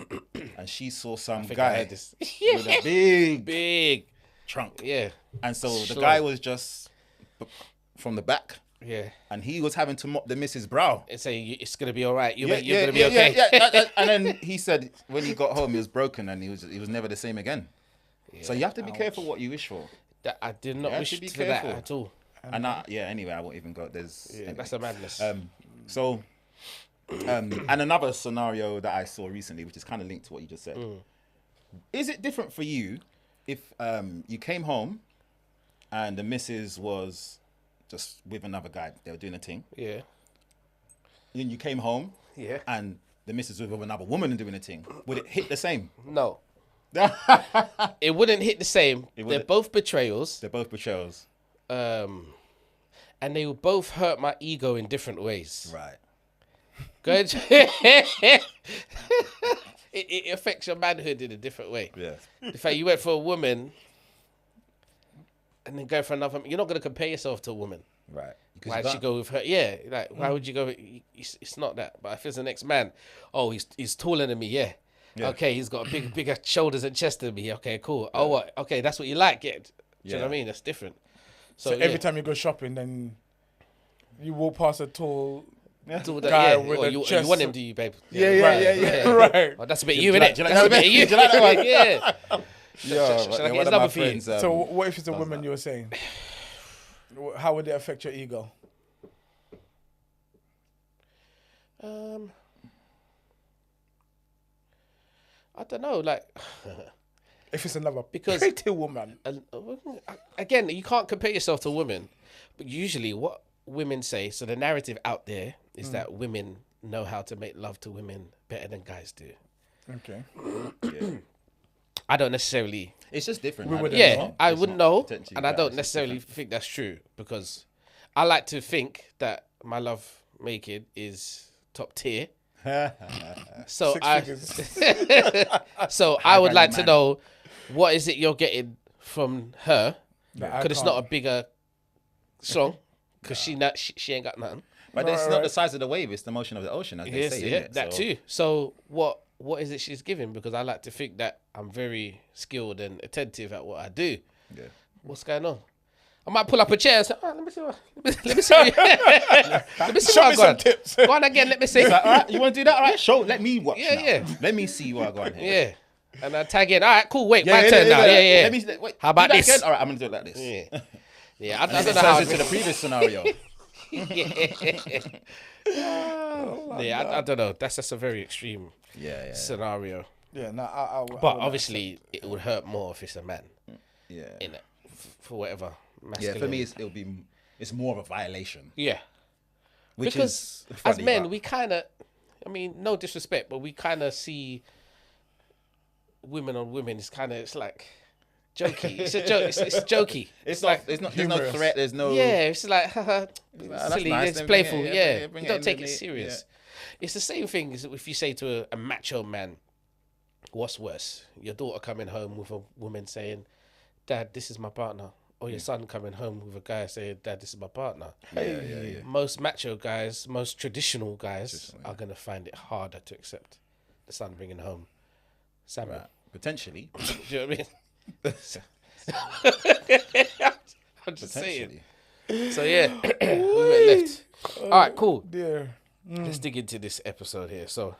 and she saw some I guy heard this. with a big trunk. trunk. Yeah. And so the Sure. guy was just from the back, Yeah. and he was having to mop the missus' brow. And say it's gonna be all right. You're gonna be okay. Yeah. And then he said when he got home, he was broken, and he was never the same again. So you have to be careful what you wish for. That I did not Yeah, wish to be for that careful. at all. And anyway, I won't even go. Anyway. That's a madness. And another scenario that I saw recently, which is kind of linked to what you just said. Is it different for you if you came home and the missus was just with another guy? They were doing a thing. Yeah. Then you came home Yeah. and the missus was with another woman and doing a thing. Would it hit the same? No. It wouldn't hit the same. They're wouldn't. both betrayals. They're both betrayals. And they will both hurt my ego in different ways. Right. Good. It affects your manhood in a different way. Yeah. The fact you went for a woman and then go for another, you're not going to compare yourself to a woman. Right. Why'd you go with her? Yeah, like why would you go? It's not that. But if it's the next man, oh, he's taller than me. Yeah. Okay, he's got bigger shoulders and chest than me. Okay, cool. Oh, what? Okay, that's what you like. Yeah. Do you know what I mean? That's different. So every time you go shopping, then you walk past a tall guy with a you chest. want him, do you, babe? Yeah. Right. Oh, that's a bit you, innit? Do you like That's a bit you. Do you like that one? Yeah. Yeah. Shall I get his number for you? So what if it's a woman you were saying? How would it affect your ego? I don't know, like If it's another Because- pretty woman. again, you can't compare yourself to women, but usually what women say, so the narrative out there is that women know how to make love to women better than guys do. Okay. I don't necessarily, It's just different. I wouldn't know, potentially and I bad, don't it's just necessarily think that's true, because I like to think that my love making is top tier. So I would like to know, what is it you're getting from her? Because it's not a bigger song, because she ain't got nothing. But it's not the size of the wave; it's the motion of the ocean, as they say. Yeah, innit? that So- too. So what is it she's giving? Because I like to think that I'm very skilled and attentive at what I do. Yeah. What's going on? I might pull up a chair and say, oh, let me see what let me see Show what me I some got. tips. Go on again, let me see. All right, you want to do that? All right, show. Let me watch. Yeah, now. yeah. Let me see what I got here. Yeah. And I tag in. All right, cool. Wait, my turn now. Yeah. Let me. Wait, How about do that this? Again? All right, I'm gonna do it like this. Yeah. Yeah, I And don't it know how. turns into the previous scenario. Yeah, I don't know. That's just a very extreme Yeah. scenario. Yeah, no, I But would obviously, it would hurt more if it's a man. Yeah. In it, for whatever. Yeah. For me, it's more of a violation. Yeah. Which Because is as funny, men, but- we kind of, I mean, no disrespect, but we kind of see women on women. It's like jokey. It's a joke. It's jokey. It's like not. There's no humorous. threat. There's no. yeah. It's like that's silly. nice, It's then playful. bring it- Yeah, bring you it don't in take with it it, serious. It's the same thing as if you say to a macho man, "What's worse, your daughter coming home with a woman saying, 'Dad, this is my partner,' or your son coming home with a guy saying, 'Dad, this is my partner.'" Yeah. Most macho guys, most traditional guys are gonna find it harder to accept the son bringing home salmon. Right. Potentially. Do you know what I mean? I'm just saying. Potentially. So yeah, we went left. All right, cool. Dear. Let's dig into this episode here. So,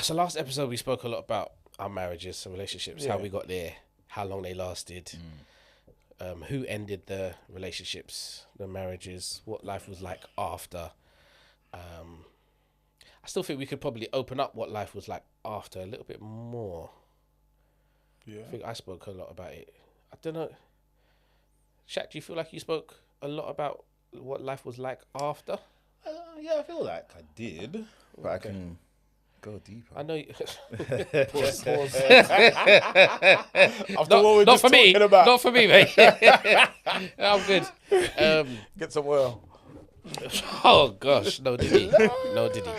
so last episode we spoke a lot about our marriages and relationships, how Yeah. we got there, how long they lasted, who ended the relationships, the marriages, what life was like after. I still think we could probably open up what life was like after a little bit more. Yeah. I think I spoke a lot about it. I don't know. Shach, do you feel like you spoke a lot about what life was like after? Yeah, I feel like I did, but I can go deeper. I know. Pause. After what we're Not just for me. talking about. Not for me, mate. I'm good. Get some oil. Oh gosh, no diddy, no diddy.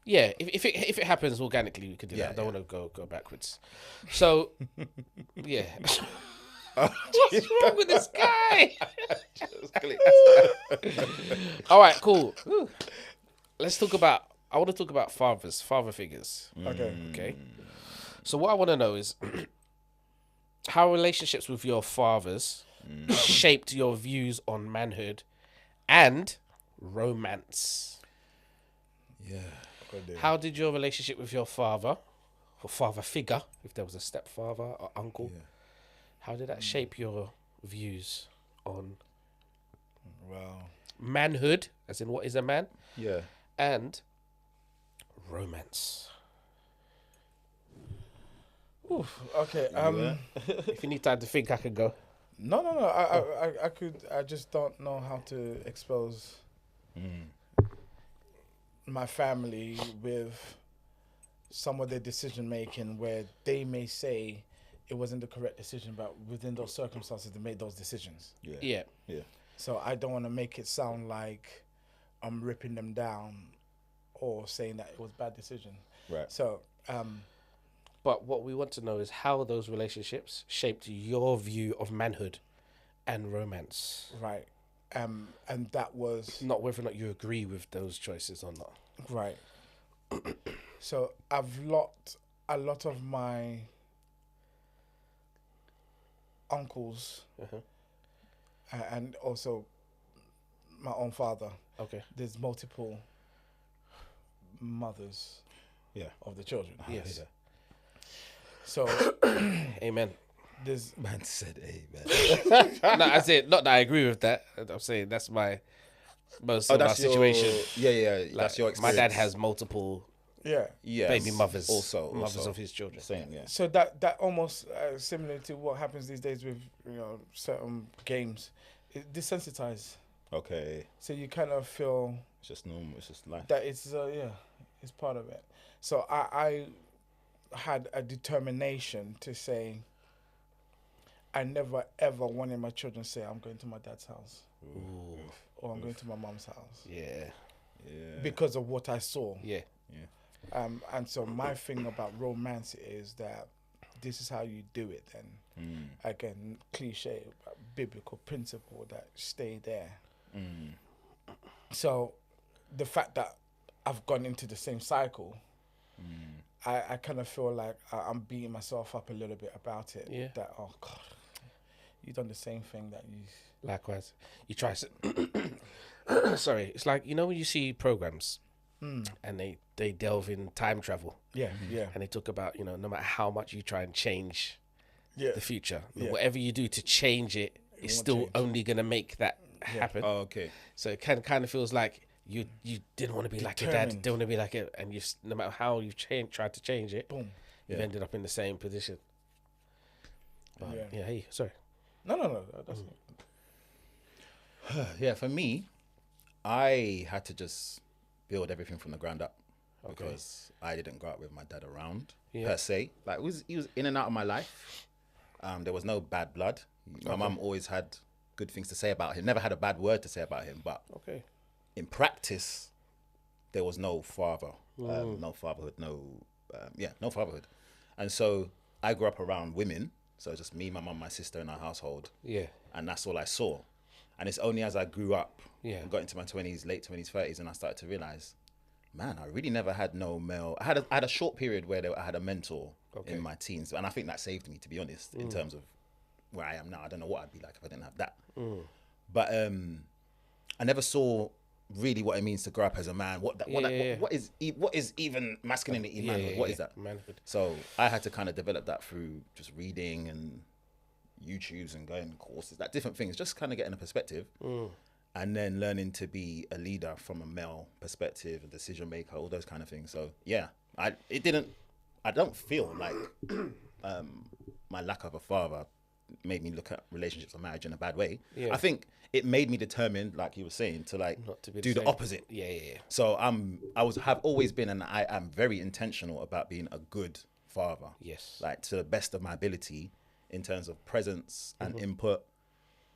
Yeah, if it happens organically, we could do that. I don't want to go backwards. So, yeah. What's wrong with this guy? All right, cool. Let's talk about. I want to talk about father figures. Okay. Okay. So what I want to know is how relationships with your fathers shaped your views on manhood and romance. Yeah. How did your relationship with your father, or father figure, if there was a stepfather or uncle, how did that shape your views on Well. manhood, as in what is a man, Yeah. and romance? Okay. If you need time to think, I can go. No. I could. I just don't know how to expose my family with some of their decision making, where they may say it wasn't the correct decision, but within those circumstances, they made those decisions. Yeah. So I don't want to make it sound like I'm ripping them down or saying that it was a bad decision. Right. So, But what we want to know is how those relationships shaped your view of manhood and romance. right. And that was Not whether or not you agree with those choices or not. right. So I've lost a lot of my uncles and also my own father. Okay. There's multiple mothers of the children. Yes. So Amen. there's Man said amen. No, I said not that I agree with that. I'm saying that's my most of our situation. Yeah. Like, That's your my experience. dad has multiple Yes. baby mothers, Also. mothers of his children. Same. Yeah. so that almost similar to what happens these days with certain games, it desensitizes. Okay. So you kind of feel It's just normal. It's just life. that it's it's part of it. So I had a determination to say I never ever wanted my children to say I'm going to my dad's house or I'm going to my mom's house Yeah. because of what I saw. Yeah. And so my thing about romance is that this is how you do it. And again, cliche, biblical principle that stay there. So the fact that I've gone into the same cycle, I kind of feel like I'm beating myself up a little bit about it. Yeah. That, oh God, you've done the same thing that you... Likewise, you try. Sorry, it's like when you see programs, and they delve in time travel, Yeah. and they talk about no matter how much you try and change the future, Yeah. whatever you do to change it, it's won't still change. only gonna make that happen. Oh, okay. So it kind of feels like you didn't want to be like your dad, Determined. didn't want to be like it, and no matter how you've tried to change it, Boom. you've ended up in the same position. But, Yeah. hey, sorry. No. That's Yeah, for me, I had to just build everything from the ground up Okay. because I didn't grow up with my dad around Yeah. per se. Like he was in and out of my life. There was no bad blood. My mum always had good things to say about him. Never had a bad word to say about him. But Okay. in practice, there was no father, no fatherhood, no fatherhood. And so I grew up around women. So just me, my mum, my sister in our household. Yeah. And that's all I saw. And it's only as I grew up and got into my 20s, late 20s, 30s, and I started to realize, man, I really never had no male. I had a short period where I had a mentor in my teens. And I think that saved me, to be honest, in terms of where I am now. I don't know what I'd be like if I didn't have that. But I never saw really what it means to grow up as a man. What is even masculinity, manhood? What is that? Manhood. So I had to kind of develop that through just reading and YouTubes and going courses, like different things, just kind of getting a perspective, and then learning to be a leader from a male perspective, a decision maker, all those kind of things. So yeah, I don't feel like my lack of a father made me look at relationships or marriage in a bad way. I think it made me determined, like you were saying, to like Not to be do the same. opposite. Yeah. So have always been, and I am very intentional about being a good father. Yes. Like to the best of my ability in terms of presence and input,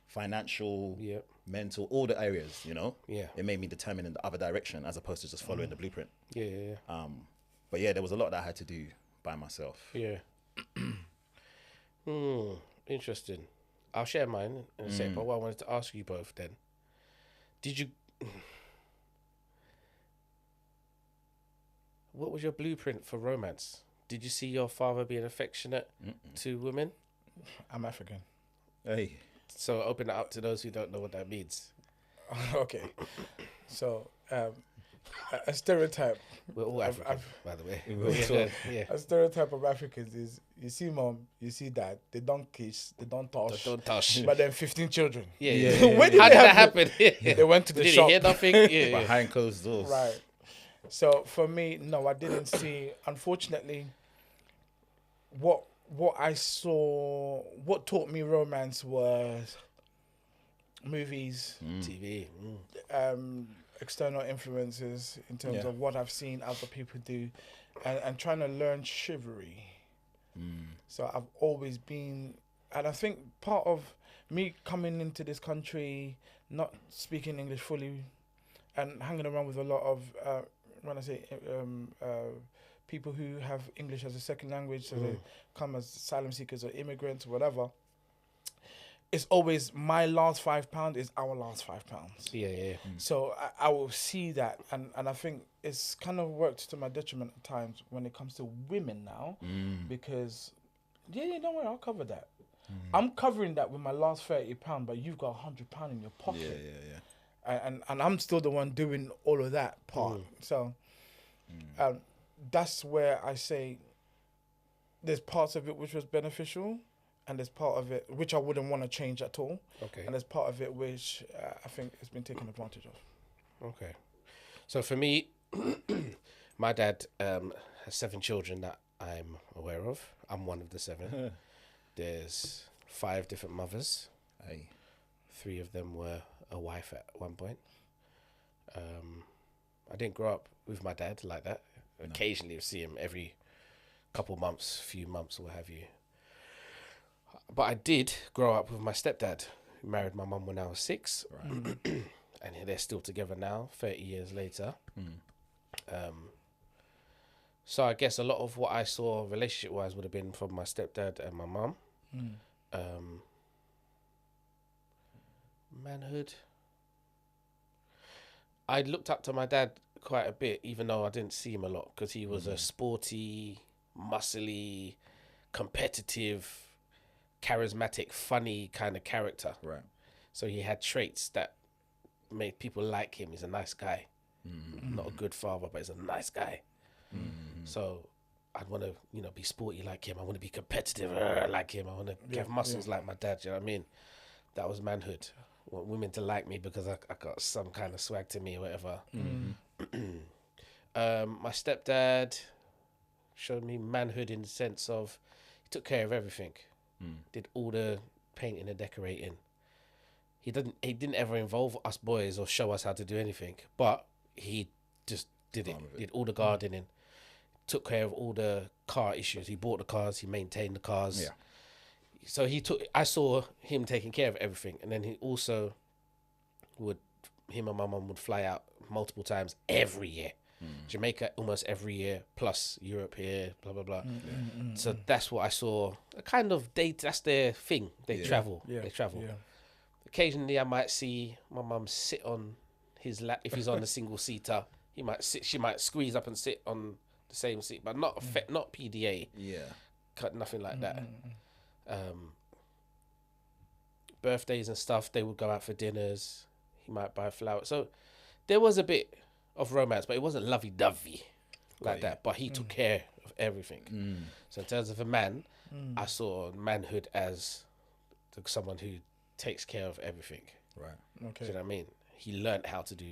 financial, mental, all the areas, you know? Yeah. It made me determine in the other direction as opposed to just following the blueprint. Yeah. But yeah, there was a lot that I had to do by myself. Yeah. Interesting. I'll share mine in a sec, but what I wanted to ask you both then. What was your blueprint for romance? Did you see your father being affectionate to women? I'm African. Hey. So open it up to those who don't know what that means. Okay. So, a stereotype. We're all African, by the way. Yeah. A stereotype of Africans is you see mom, you see dad, they don't kiss, they don't touch. Don't touch. But then 15 children. Yeah. When did How they did that have happen? They went to the Did shop. he hear nothing? Yeah. Behind closed doors. Right. So for me, no, I didn't see. Unfortunately, what I saw, what taught me romance was movies, TV. external influences in terms of what I've seen other people do, and trying to learn chivalry. So I've always been, and I think part of me coming into this country, not speaking English fully, and hanging around with a lot of, when I say people who have English as a second language, so they come as asylum seekers or immigrants or whatever, it's always my last £5 is our last £5. Yeah. So I will see that, and I think it's kind of worked to my detriment at times when it comes to women now, because don't worry, I'll cover that. I'm covering that with my last £30, but you've got £100 in your pocket. Yeah. And I'm still the one doing all of that part. So that's where I say there's parts of it which was beneficial, and there's part of it which I wouldn't want to change at all. Okay. And there's part of it which I think has been taken advantage of. Okay. So for me, my dad has 7 children that I'm aware of. I'm one of the 7. There's 5 different mothers. Hey. 3 of them were a wife at one point. I didn't grow up with my dad like that. Occasionally I see him every couple months, few months, or what have you. But I did grow up with my stepdad, who married my mum when I was 6. Right. And they're still together now, 30 years later. So I guess a lot of what I saw relationship-wise would have been from my stepdad and my mum. Manhood. I looked up to my dad quite a bit, even though I didn't see him a lot, because he was a sporty, muscly, competitive, charismatic, funny kind of character. Right. So he had traits that made people like him. He's a nice guy. Not a good father, but he's a nice guy. So I'd want to, be sporty like him. I want to be competitive like him. I want to have muscles like my dad. You know what I mean? That was manhood. I want women to like me because I got some kind of swag to me or whatever. My stepdad showed me manhood in the sense of he took care of everything. Did all the painting and decorating. he didn't ever involve us boys or show us how to do anything, but he just did it. Did all the gardening, took care of all the car issues. He bought the cars, he maintained the cars. Yeah. So I saw him taking care of everything, and then he also him and my mum would fly out multiple times every year. Jamaica almost every year, plus Europe here, blah blah blah. So that's what I saw. A kind of that's their thing. They travel. They travel. Yeah. Occasionally, I might see my mum sit on his lap if he's on a single seater. She might squeeze up and sit on the same seat, but not not PDA. Yeah. Nothing like that. Birthdays and stuff, they would go out for dinners. He might buy flowers. So there was a bit of romance, but it wasn't lovey-dovey like that. But he took care of everything. So in terms of a man, I saw manhood as someone who takes care of everything. Right. Okay. Do you know what I mean? He learned how to do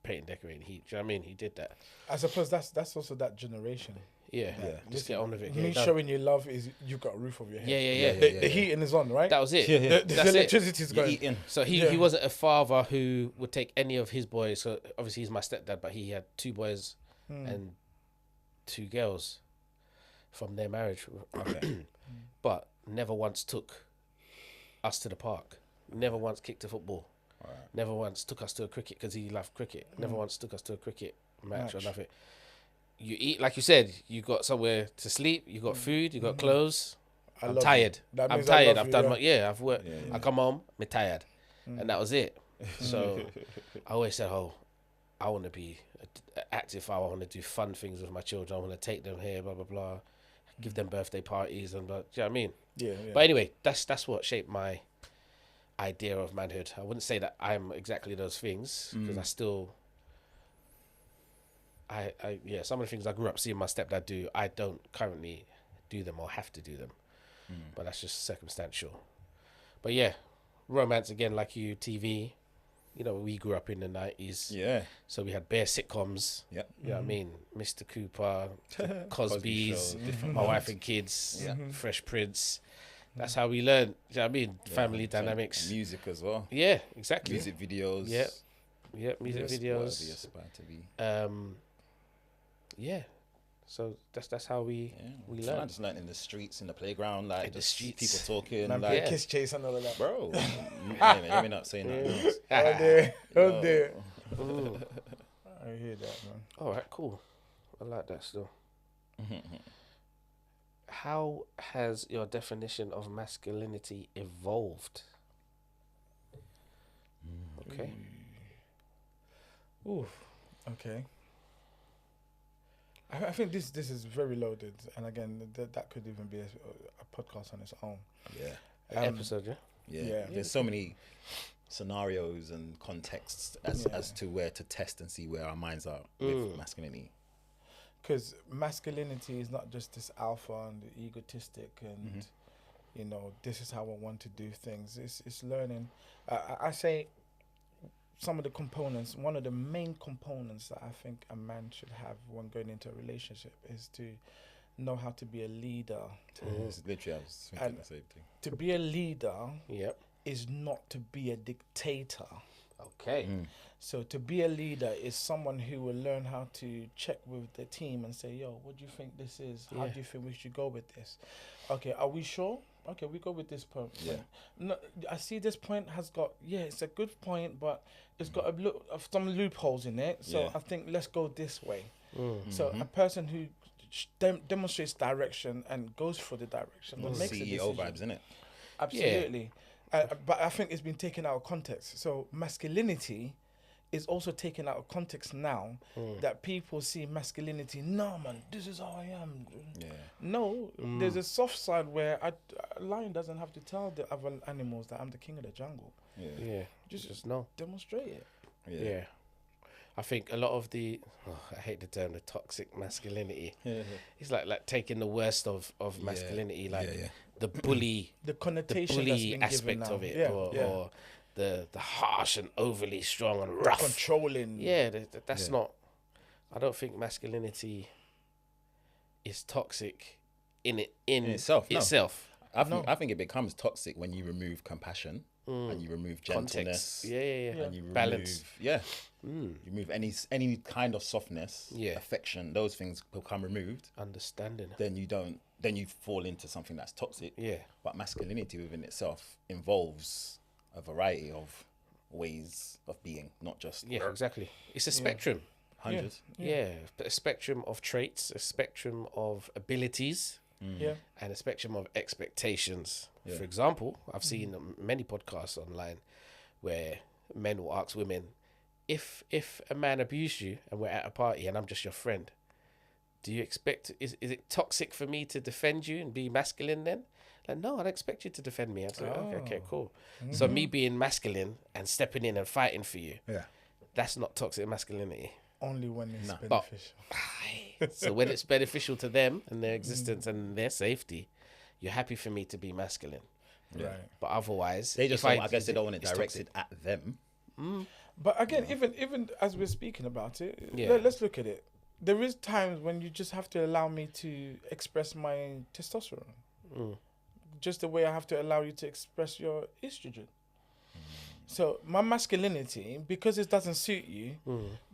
painting, decorating. Do you know what I mean? He did that. I suppose that's also that generation. Yeah. Just get on with it. Get Me it done. showing you love is you've got a roof over your head. Yeah. The heating is on, right? That was it. The That's it. electricity's You're going. eating. So he wasn't a father who would take any of his boys. So obviously he's my stepdad, but he had 2 boys and 2 girls from their marriage. Okay. But never once took us to the park. Never once kicked a football. Right. Never once took us to a cricket because he loved cricket. Never once took us to a cricket match or nothing. You eat, like you said, you got somewhere to sleep, you got food, you got clothes. I'm tired. I'm tired. I've done I've worked. I come home, I'm tired. And that was it. So I always said, I want to be active. I want to do fun things with my children. I want to take them here, blah, blah, blah. Give them birthday parties and blah. Do you know what I mean? Yeah. But anyway, that's what shaped my idea of manhood. I wouldn't say that I'm exactly those things because I still... some of the things I grew up seeing my stepdad do, I don't currently do them or have to do them. But that's just circumstantial. But yeah, romance again, like you, TV. You know, we grew up in the 90s. Yeah. So we had bare sitcoms. Yep. You know what I mean? Mr. Cooper, the Cosby Cosby's, Show, My Wife and Kids, Yeah. Fresh Prince. That's how we learned. You know what I mean? Family dynamics. Music as well. Yeah, exactly. Music videos. Yeah, music Whatever you videos. aspire to be. Yeah. So that's how we I learn. just learned in the streets, in the playground, like In the just streets. people talking, Man, like, kiss chase and all of that. bro. Let me not say nothing else. Oh dear. Oh dear. Ooh. I hear that, man. All right, cool. I like that still. How has your definition of masculinity evolved? Okay. Ooh. Okay. I think this is very loaded, and again, that could even be a podcast on its own. Yeah. Episode, yeah? Yeah. There's so many scenarios and contexts as to where to test and see where our minds are with masculinity. Because masculinity is not just this alpha and egotistic and you know, this is how I want to do things. It's learning. I say some of the components, one of the main components that I think a man should have when going into a relationship is to know how to be a leader. It's literally, I was thinking the same thing. To be a leader Yep. is not to be a dictator. Okay. So to be a leader is someone who will learn how to check with the team and say, yo, what do you think this is? How do you think we should go with this? Okay, are we sure? Okay, we go with this point. Yeah. No, I see this point has got, it's a good point, but it's got some loopholes in it. So I think let's go this way. So a person who demonstrates direction and goes for the direction and makes a decision. CEO vibes, innit? Absolutely. But I think it's been taken out of context. So masculinity is also taken out of context now that people see masculinity. No, man, this is how I am. Yeah. No, there's a soft side where a lion doesn't have to tell the other animals that I'm the king of the jungle. Yeah. Just know. Demonstrate it. Yeah. I think a lot of I hate the term, the toxic masculinity. It's like taking the worst of masculinity, like the bully, the connotation, bully that's been aspect given of now. it, or the harsh and overly strong and rough, controlling. Yeah, that's not. I don't think masculinity is toxic in itself. No. Itself. I think it becomes toxic when you remove compassion and you remove Context. gentleness. Yeah. And you remove, Balance. you remove any kind of softness, affection, those things become removed. Understanding. Then you fall into something that's toxic. Yeah. But masculinity within itself involves a variety of ways of being, not just Yeah, exactly. It's a spectrum. hundreds. Yeah. A spectrum of traits, a spectrum of abilities, and a spectrum of expectations. For example, I've seen many podcasts online where men will ask women, if a man abused you and we're at a party and I'm just your friend, do you expect, is it toxic for me to defend you and be masculine then? Like, no, I'd expect you to defend me. I'd say, okay, cool. So me being masculine and stepping in and fighting for you, that's not toxic masculinity. Only when it's beneficial. So when it's beneficial to them and their existence and their safety, you're happy for me to be masculine. Right. But otherwise, They just I guess they don't want it directed at them. But again, even as we're speaking about it, let's look at it. There is times when you just have to allow me to express my testosterone. Just the way I have to allow you to express your estrogen. So my masculinity, because it doesn't suit you,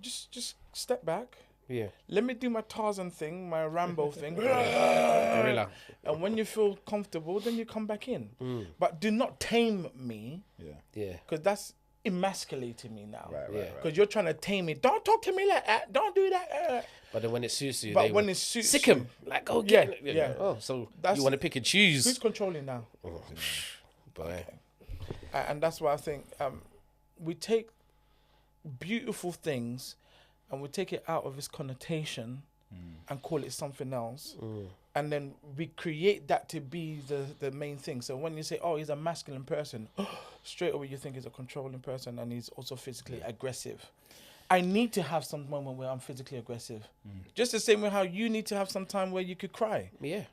just step back. Yeah. Let me do my Tarzan thing, my Rambo thing. Gorilla. And when you feel comfortable, then you come back in. But do not tame me, Yeah. because that's emasculating me now. Right. Because you're trying to tame me. Don't talk to me like that. Don't do that. But then when it suits you, But when it suits sick you, him. Like, go get it. yeah. Oh, so That's- you want to pick and choose. who's controlling now? Boy. And that's why I think we take beautiful things and we take it out of its connotation and call it something else. And then we create that to be the main thing. So when you say, oh, he's a masculine person, straight away you think he's a controlling person and he's also physically aggressive. I need to have some moment where I'm physically aggressive. Just the same way how you need to have some time where you could cry. Yeah.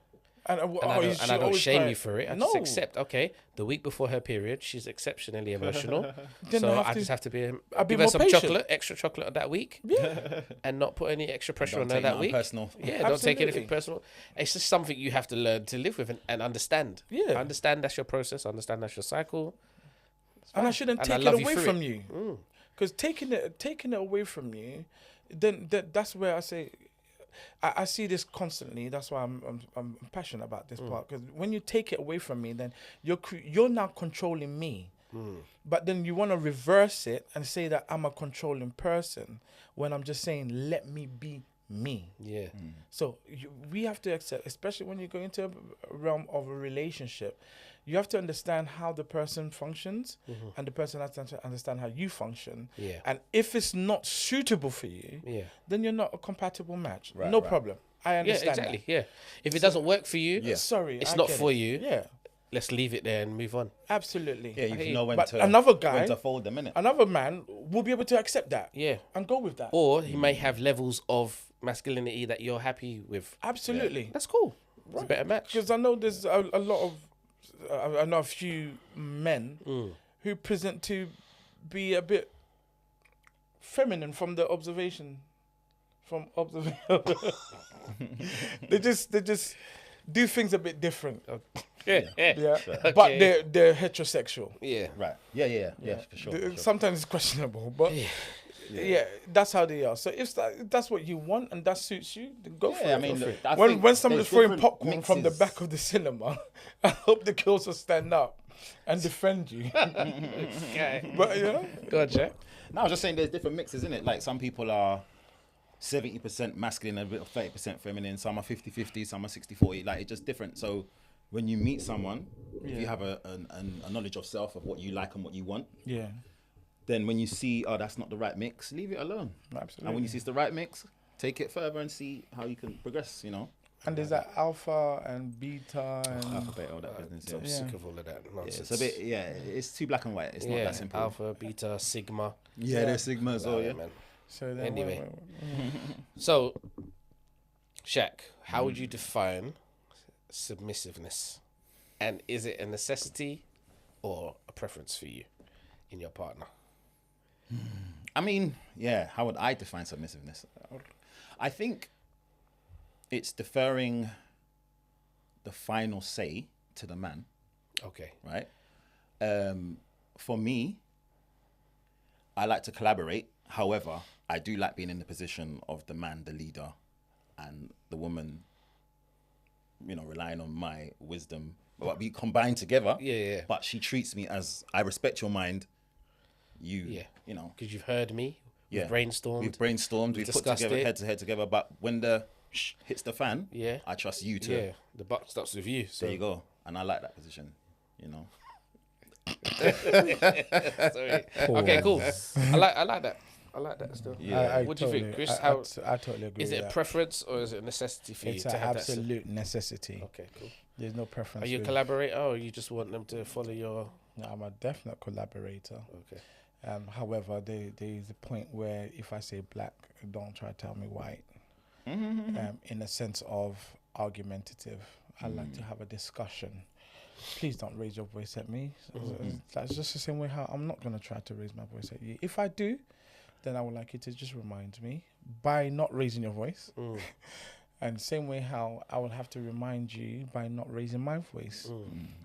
And I don't shame you for it. I just No. accept, okay, the week before her period, she's exceptionally emotional. Then So I just have to be I'll be give her more some patient. chocolate, extra chocolate that week. Yeah. And not put any extra pressure on her that week. Personal. Yeah, don't take anything Absolutely. personal. It's just something you have to learn to live with and understand. Yeah. Understand that's your process, understand that's your cycle. And I shouldn't And I take love it you away through from it. you. Because taking it away from you, then that's where I say, I see this constantly. That's why I'm passionate about this part. Because when you take it away from me, then you're now controlling me. But then you want to reverse it and say that I'm a controlling person when I'm just saying, let me be me. Yeah. So we have to accept, especially when you go into a realm of a relationship, you have to understand how the person functions, and the person has to understand how you function. Yeah. And if it's not suitable for you, then you're not a compatible match. No problem. I Yeah, understand exactly. that. Yeah. If it doesn't work for you, Sorry, it's I not get for it. you. Yeah, Let's leave it there and move on. absolutely. Yeah, you know when But to another guy, when to fold them, innit? another man will be able to accept that. Yeah. And go with that. Or he may have levels of masculinity that you're happy with. Absolutely. That's cool. It's a better match. Because I know there's a lot of, I know a few men who present to be a bit feminine from the observation. They just do things a bit different. Yeah. But they're heterosexual. Yeah. Right. Yeah, for sure. Sometimes it's questionable, but yeah, that's how they are. So if that's what you want and that suits you, then go for it. I mean, I when think somebody's there's throwing different popcorn from the mixes. back of the cinema, I hope the girls will stand up and defend you. Okay. But you know, Go on, Jack. No, I was just saying there's different mixes, isn't it? Like some people are 70% masculine and a bit of 30% feminine. Some are 50-50, some are 60-40. Like it's just different. So when you meet someone, if you have a knowledge of self of what you like and what you want, yeah, then when you see, oh, that's not the right mix, leave it alone. absolutely. And when you see it's the right mix, take it further and see how you can progress, you know? And there's that alpha and beta and Alpha, beta, all that business. I'm Yeah. sick of all of that Yeah, nonsense. it's a bit, it's too black and white. It's not that simple. Alpha, beta, sigma. Yeah, there's sigma as well, yeah. Man. so then Anyway. So, Shaq, how would you define submissiveness? And is it a necessity or a preference for you in your partner? I mean, yeah, how would I define submissiveness? I think it's deferring the final say to the man, Okay. right? for me, I like to collaborate. However, I do like being in the position of the man, the leader, and the woman, relying on my wisdom. But we combine together. Yeah. But she treats me as, I respect your mind. Because you've heard me. Yeah. We've brainstormed. We've put discussed together it. head to head together. But when the hits the fan, Yeah. I trust you to. Yeah, the buck stops with you. So There you go. And I like that position, Sorry. Okay, cool. I like that. I like that still. Yeah. What do you think, Chris? I totally agree. Is with it a that. preference or is it a necessity for It's you an to have absolute necessity. Okay, cool. There's no preference. Are you a with- collaborator or you just want them to follow your? No, I'm a definite collaborator. Okay. However, there is a point where if I say black, don't try to tell me white. In a sense of argumentative, I like to have a discussion. Please don't raise your voice at me. That's just the same way how I'm not going to try to raise my voice at you. If I do, then I would like you to just remind me by not raising your voice. And same way how I would have to remind you by not raising my voice.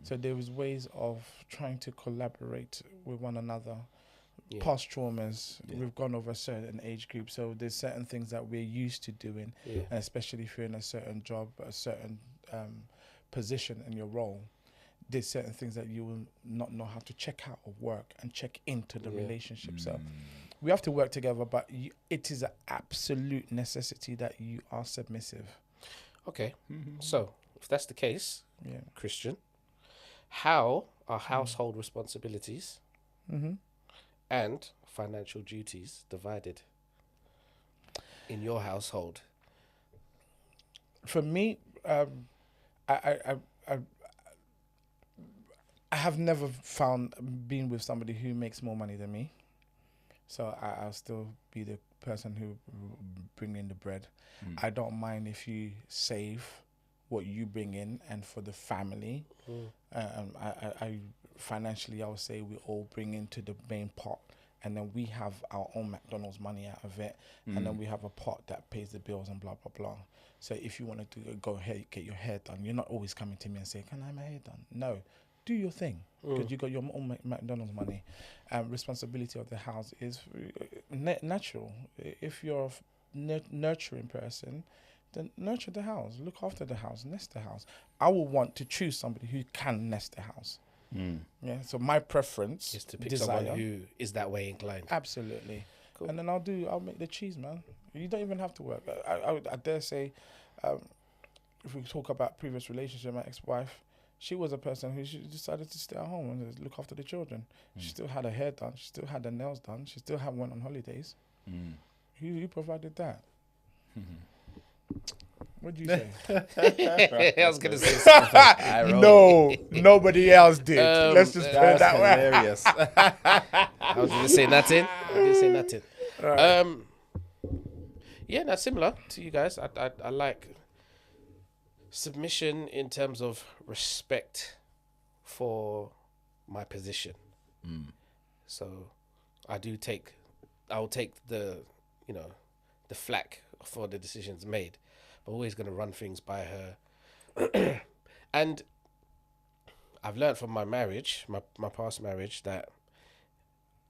So there was ways of trying to collaborate with one another. Past traumas, we've gone over a certain age group, so there's certain things that we're used to doing, and especially if you're in a certain job, a certain position in your role, there's certain things that you will not know how to check out of work and check into the relationship. So we have to work together, but it is an absolute necessity that you are submissive. Okay. So if that's the case, Christian, how are household responsibilities and financial duties divided in your household? For me, I have never found being with somebody who makes more money than me. So I'll still be the person who bring in the bread. I don't mind if you save what you bring in and for the family. I financially, I would say we all bring into the main pot, and then we have our own McDonald's money out of it, and then we have a pot that pays the bills and blah, blah, blah. So if you wanted to go ahead, get your hair done, you're not always coming to me and saying, can I have my hair done? No, do your thing, because you got your own McDonald's money. Responsibility of the house is natural. If you're a nurturing person, then nurture the house, look after the house, nest the house. I will want to choose somebody who can nest the house. Yeah. So my preference Is to pick someone who is that way inclined. Absolutely. Cool. And then I'll make the cheese, man. You don't even have to work. I dare say, if we talk about previous relationship, my ex-wife, she was a person who she decided to stay at home and look after the children. She still had her hair done. She still had her nails done. She still went on holidays. Who provided that? What do you say? I was gonna say something. No, nobody else did. Let's just put it That's that way. hilarious. I was gonna say nothing. I didn't say nothing. Right. Yeah, that's similar to you guys. I like submission in terms of respect for my position. So I'll take the the flack for the decisions made. I'm always going to run things by her. And I've learned from my marriage, my past marriage, that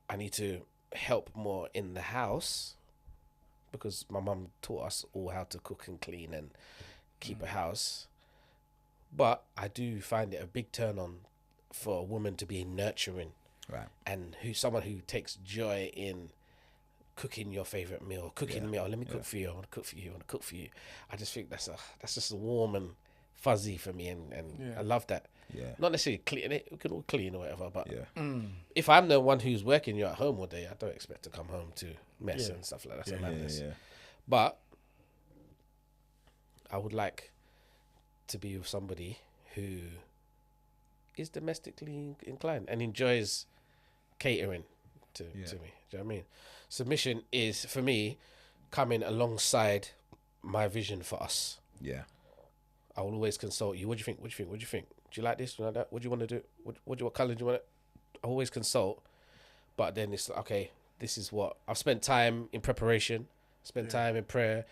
I need to help more in the house, because my mum taught us all how to cook and clean and keep a house. But I do find it a big turn on for a woman to be nurturing, Right. and someone who takes joy in cooking your favorite meal, cooking a meal. Let me cook for you. I want to cook for you. I want to cook for you. I just think that's just warm and fuzzy for me, and I love that. Yeah. Not necessarily clean it. We can all clean or whatever, but Yeah. if I'm the one who's working, you're at home all day, I don't expect to come home to mess and stuff like that. That's madness. Yeah. But I would like to be with somebody who is domestically inclined and enjoys catering to me. Do you know what I mean? Submission is, for me, coming alongside my vision for us. Yeah. I will always consult you. What do you think? What do you think? What do you think? Do you like this? Do you like that? What do you want to do? What colour do you want it? I always consult, but then it's like, okay, this is what I've spent time in preparation, spent time in prayer.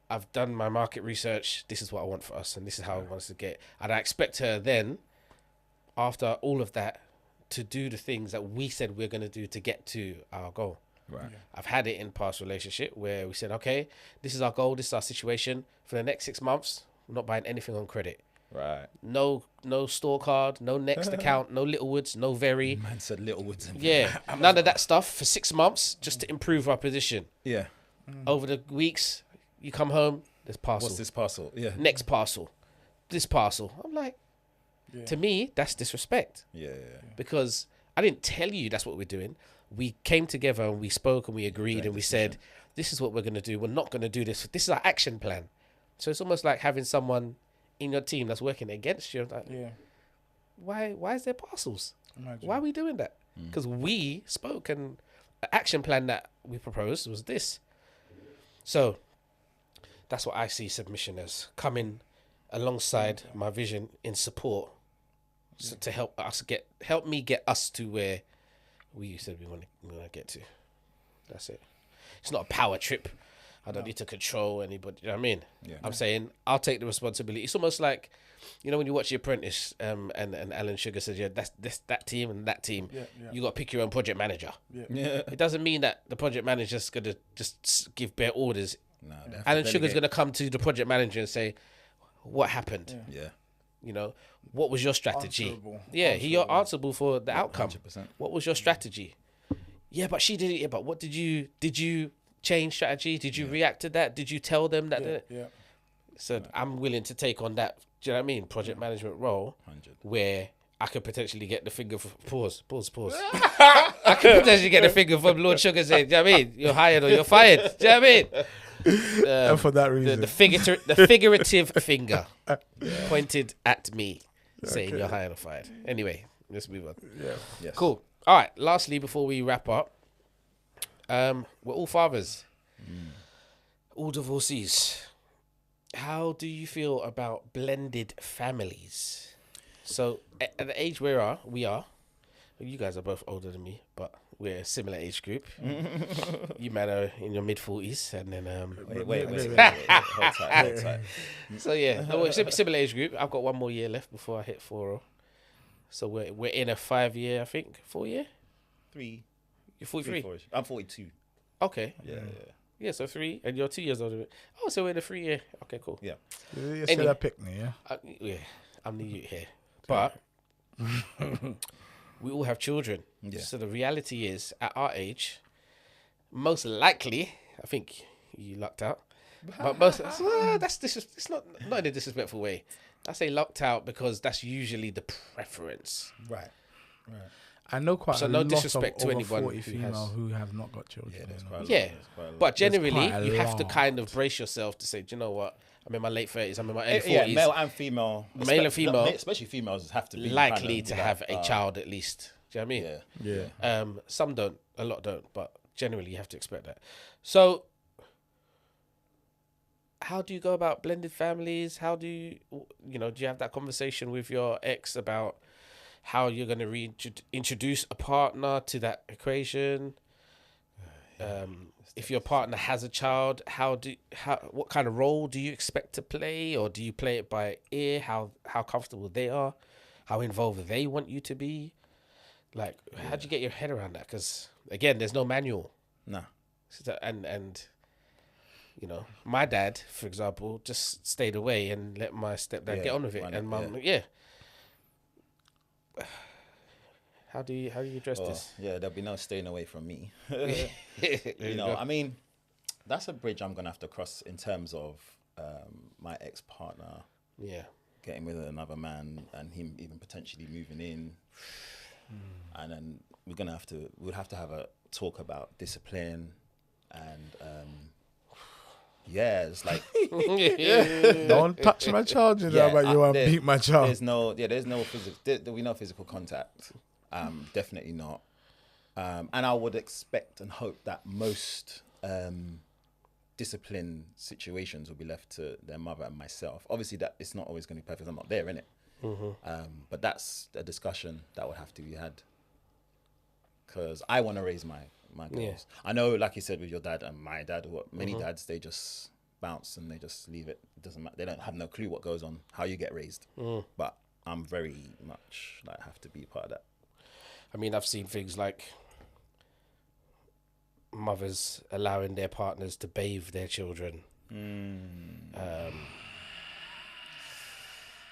I've done my market research. This is what I want for us, and this is how I want us to get. And I expect her then, after all of that, to do the things that we said we're going to do to get to our goal. Right. I've had it in past relationship where we said, okay, this is our goal, this is our situation. For the next 6 months, I'm not buying anything on credit. Right. No store card, no next account, no Littlewoods, no Very. Man said Littlewoods. Yeah, none of that stuff for 6 months just to improve our position. Yeah. Over the weeks, you come home, there's parcel. What's this parcel? Yeah. Next parcel. This parcel. I'm like, to me, that's disrespect. Yeah. Because I didn't tell you that's what we're doing. We came together and we spoke and we agreed and we said, this is what we're going to do. We're not going to do this. This is our action plan. So it's almost like having someone in your team that's working against you. Like, why is there parcels? Imagine. Why are we doing that? Because we spoke and the action plan that we proposed was this. So that's what I see submission as, coming alongside my vision in support, so to help me get us to where we said we want to get to. That's it. It's not a power trip. I don't need to control anybody. You know what I mean? Yeah. I'm saying I'll take the responsibility. It's almost like, you know, when you watch The Apprentice, and Alan Sugar says, yeah, that's that team and that team. Yeah. You got to pick your own project manager. Yeah. It doesn't mean that the project manager's gonna just give bare orders. No, Alan Sugar's gonna come to the project manager and say, what happened? Yeah. You know, what was your strategy? Answerable. You're answerable for the outcome. 100%. What was your strategy? Yeah, but she did it. Yeah, but what did you change strategy? Did you react to that? Did you tell them that? Yeah. So I'm willing to take on that. Do you know what I mean? Project management role 100. where I could potentially get the finger for pause. I could potentially get the finger from Lord Sugar saying, do you know what I mean? You're hired or you're fired. Do you know what I mean? And for that reason. The figurative finger pointed at me, saying you're hired or fired. Anyway, let's move on. Yeah. Yes. Cool. All right. Lastly, before we wrap up, we're all fathers, all divorcees. How do you feel about blended families? So at the age we are, you guys are both older than me, but we're a similar age group. You men are in your mid-40s, and then Wait. Hold tight. so yeah, we're similar age group. I've got one more year left before I hit 40. So we're in a 5 year, I think, 4 year. 3. You're 43. 4. I'm 42. Okay. Yeah. So 3, and you're 2 years older. Oh, so we're in a 3 year. Okay, cool. Yeah. You Anyway. said I picked me, yeah? Yeah, I'm the youth here, but we all have children. Yeah. So the reality is, at our age, most likely, I think you lucked out. But most it's not in a disrespectful way. I say lucked out because that's usually the preference. Right. I know quite So a no lot disrespect of to over anyone 40 who female has- who have not got children. Yeah, that's you quite know. a lot. Yeah, That's quite a lot. but generally quite a you have to lot. kind of brace yourself to say, do you know what? I'm in my late 30s. I'm in my early 40s. Yeah, male and female. Male and female. Especially females have to be likely kind to of have like, a child at least. Do you know what I mean? Yeah. Some don't, a lot don't, but generally you have to expect that. So, how do you go about blended families? How do you do you have that conversation with your ex about how you're going to reintroduce a partner to that equation? If your partner has a child, what kind of role do you expect to play, or do you play it by ear? How comfortable they are, how involved they want you to be. Like, how do you get your head around that? Because again, there's no manual. Nah. So and my dad, for example, just stayed away and let my stepdad get on with it, and mum, How do you address this? Yeah, there'll be no staying away from me. I mean, that's a bridge I'm gonna have to cross in terms of my ex-partner. Yeah. Getting with another man and him even potentially moving in, and then we'd have to have a talk about discipline and it's like Don't touch my child, you know, but you want to beat my child. there's no physical. We know physical contact. Definitely not. And I would expect and hope that most discipline situations will be left to their mother and myself. Obviously, that it's not always going to be perfect. I'm not there, innit? But that's a discussion that would have to be had. Because I want to raise my girls. Yeah. I know, like you said, with your dad and my dad, many dads, they just bounce and they just leave it. It doesn't matter. They don't have no clue what goes on, how you get raised. But I'm very much have to be part of that. I mean, I've seen things like mothers allowing their partners to bathe their children.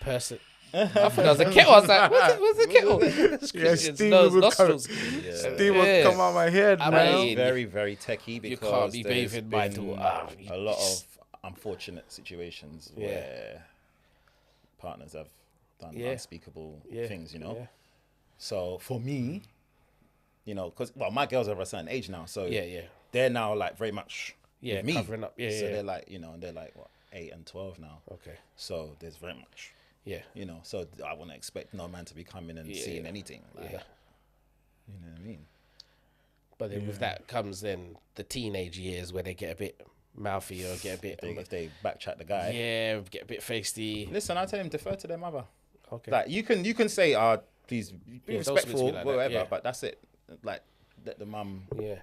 Person. I thought that was a kettle. I was like, what's a kettle? It's Christian's Steve nose, would nostrils. Steve would come out my head, I man. mean, Very, very techie you because can't be there's bathing my been daughter. a lot of unfortunate situations where partners have done unspeakable things, you know. Yeah. So for me, you know, because my girls are of a certain age now, so Yeah. they're now like very much Yeah, with me. covering up. Yeah, so yeah. they're like, you know, and they're like what 8 and 12 now. Okay. So there's very much, Yeah. you know. So I wouldn't expect no man to be coming and seeing anything. Like, Yeah. You know what I mean? But then with that comes then the teenage years where they get a bit mouthy or get a bit... If they backchat the guy. Yeah, get a bit feisty. Listen, I tell him defer to their mother. Okay. Like you can say, please be Yeah, don't speak to me respectful, like that, whatever. yeah. But that's it. Like let the mum. Yeah.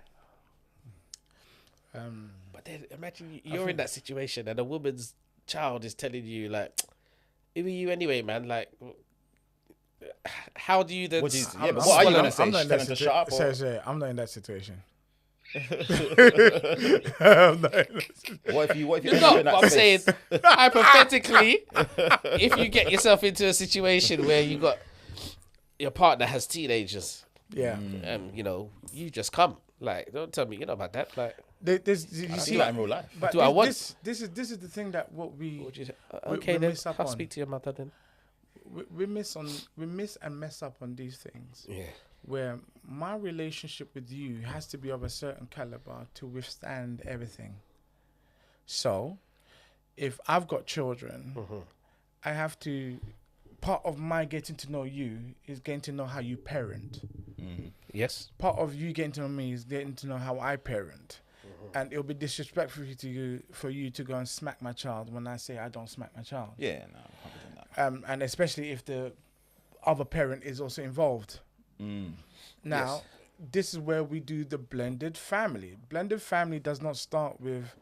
But then imagine you're in that situation and a woman's child is telling you like, "Who are you anyway, man?" Like, how do you then? What are you gonna say? I'm not in Tell that him to shut up. situation. I'm not in that situation. What if you? You're not, but I'm saying hypothetically, if you get yourself into a situation where you got your partner has teenagers, Yeah. you know, you just come. Like, don't tell me you know about that. Like, You I see see that in real life. But Do I want- this is the thing that what we what would you say? we Okay, then miss up I'll on. speak to your mother then. we miss and mess up on these things. Yeah. Where my relationship with you has to be of a certain caliber to withstand everything. So, if I've got children, I have to. Part of my getting to know you is getting to know how you parent. Yes. Part of you getting to know me is getting to know how I parent. And it'll be disrespectful for you to go and smack my child when I say I don't smack my child. Yeah, no, I can't be doing that. And especially if the other parent is also involved. Now, this is where we do the blended family. Blended family does not start with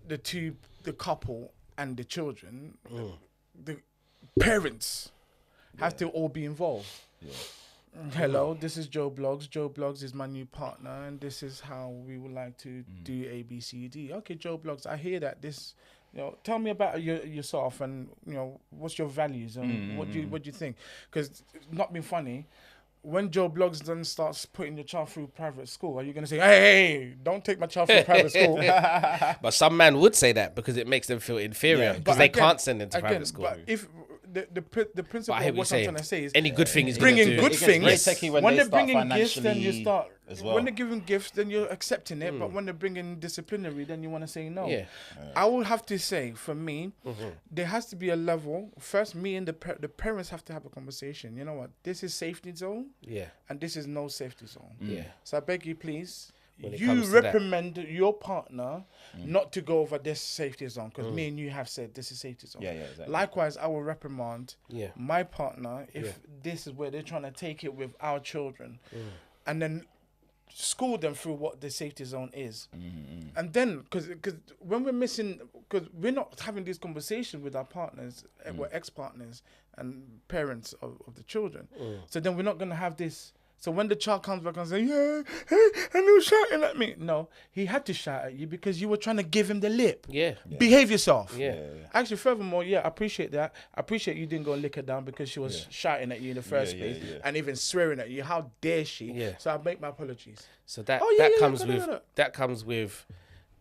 the couple and the children. The parents have to all be involved. Hello, this is Joe Blogs. Joe Blogs is my new partner, and this is how we would like to do A, B, C, D. Okay, Joe Blogs, I hear that. This, you know, tell me about yourself, and you know, what's your values, and what do you think? Because not being funny, when Joe Blogs then starts putting your child through private school, are you gonna say, hey, don't take my child through private school? But some man would say that because it makes them feel inferior because But they again- can't send them to private school. But if the principle But I hear of what what you're I'm saying. trying to say is Any good thing is bringing gonna do good it. It gets very things. techie when When they they're start bringing gifts, then you financially start. as well. When they're giving gifts, then you're accepting it. But when they're bringing disciplinary, then you want to say no. Yeah. I will have to say, for me, there has to be a level. First, me and the parents have to have a conversation. You know what? This is safety zone, Yeah. and this is no safety zone. Yeah. So I beg you, please. When it You comes to that. recommend your partner not to go over this safety zone because me and you have said this is safety zone. Yeah, exactly. Likewise, I will reprimand Yeah. my partner if this is where they're trying to take it with our children, and then school them through what the safety zone is. And then, because when we're missing, because we're not having these conversations with our partners, we're ex-partners and parents of the children. So then we're not going to have this. So when the child comes back and says, yeah, hey, and he was shouting at me. No, he had to shout at you because you were trying to give him the lip. Yeah. Behave yourself. Yeah. Actually, furthermore, I appreciate that. I appreciate you didn't go and lick her down because she was shouting at you in the first place and even swearing at you. How dare she? Yeah. So I make my apologies. So that Oh, yeah, that yeah, comes yeah, with no. that comes with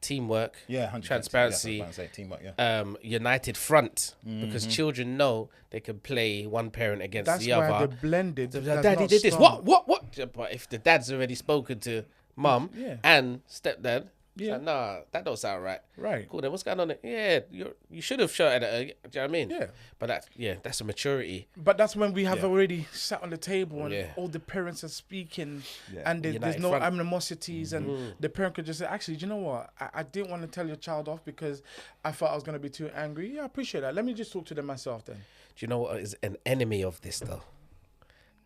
teamwork, 100%. transparency, Yeah, say teamwork. Yeah. united front because children know they can play one parent against That's the why other. the blended. does Daddy not did this. start. What? But if the dad's already spoken to mum Yeah. and stepdad, Yeah. yeah, nah, that don't sound right. Right. Cool. Then what's going on there? Yeah, you should have shouted at her. Do you know what I mean? Yeah. But that's a maturity. But that's when we have already sat on the table and Yeah. all the parents are speaking Yeah. and there's United no front. animosities and the parent could just say, actually, do you know what? I didn't want to tell your child off because I thought I was going to be too angry. Yeah, I appreciate that. Let me just talk to them myself then. Do you know what is an enemy of this though?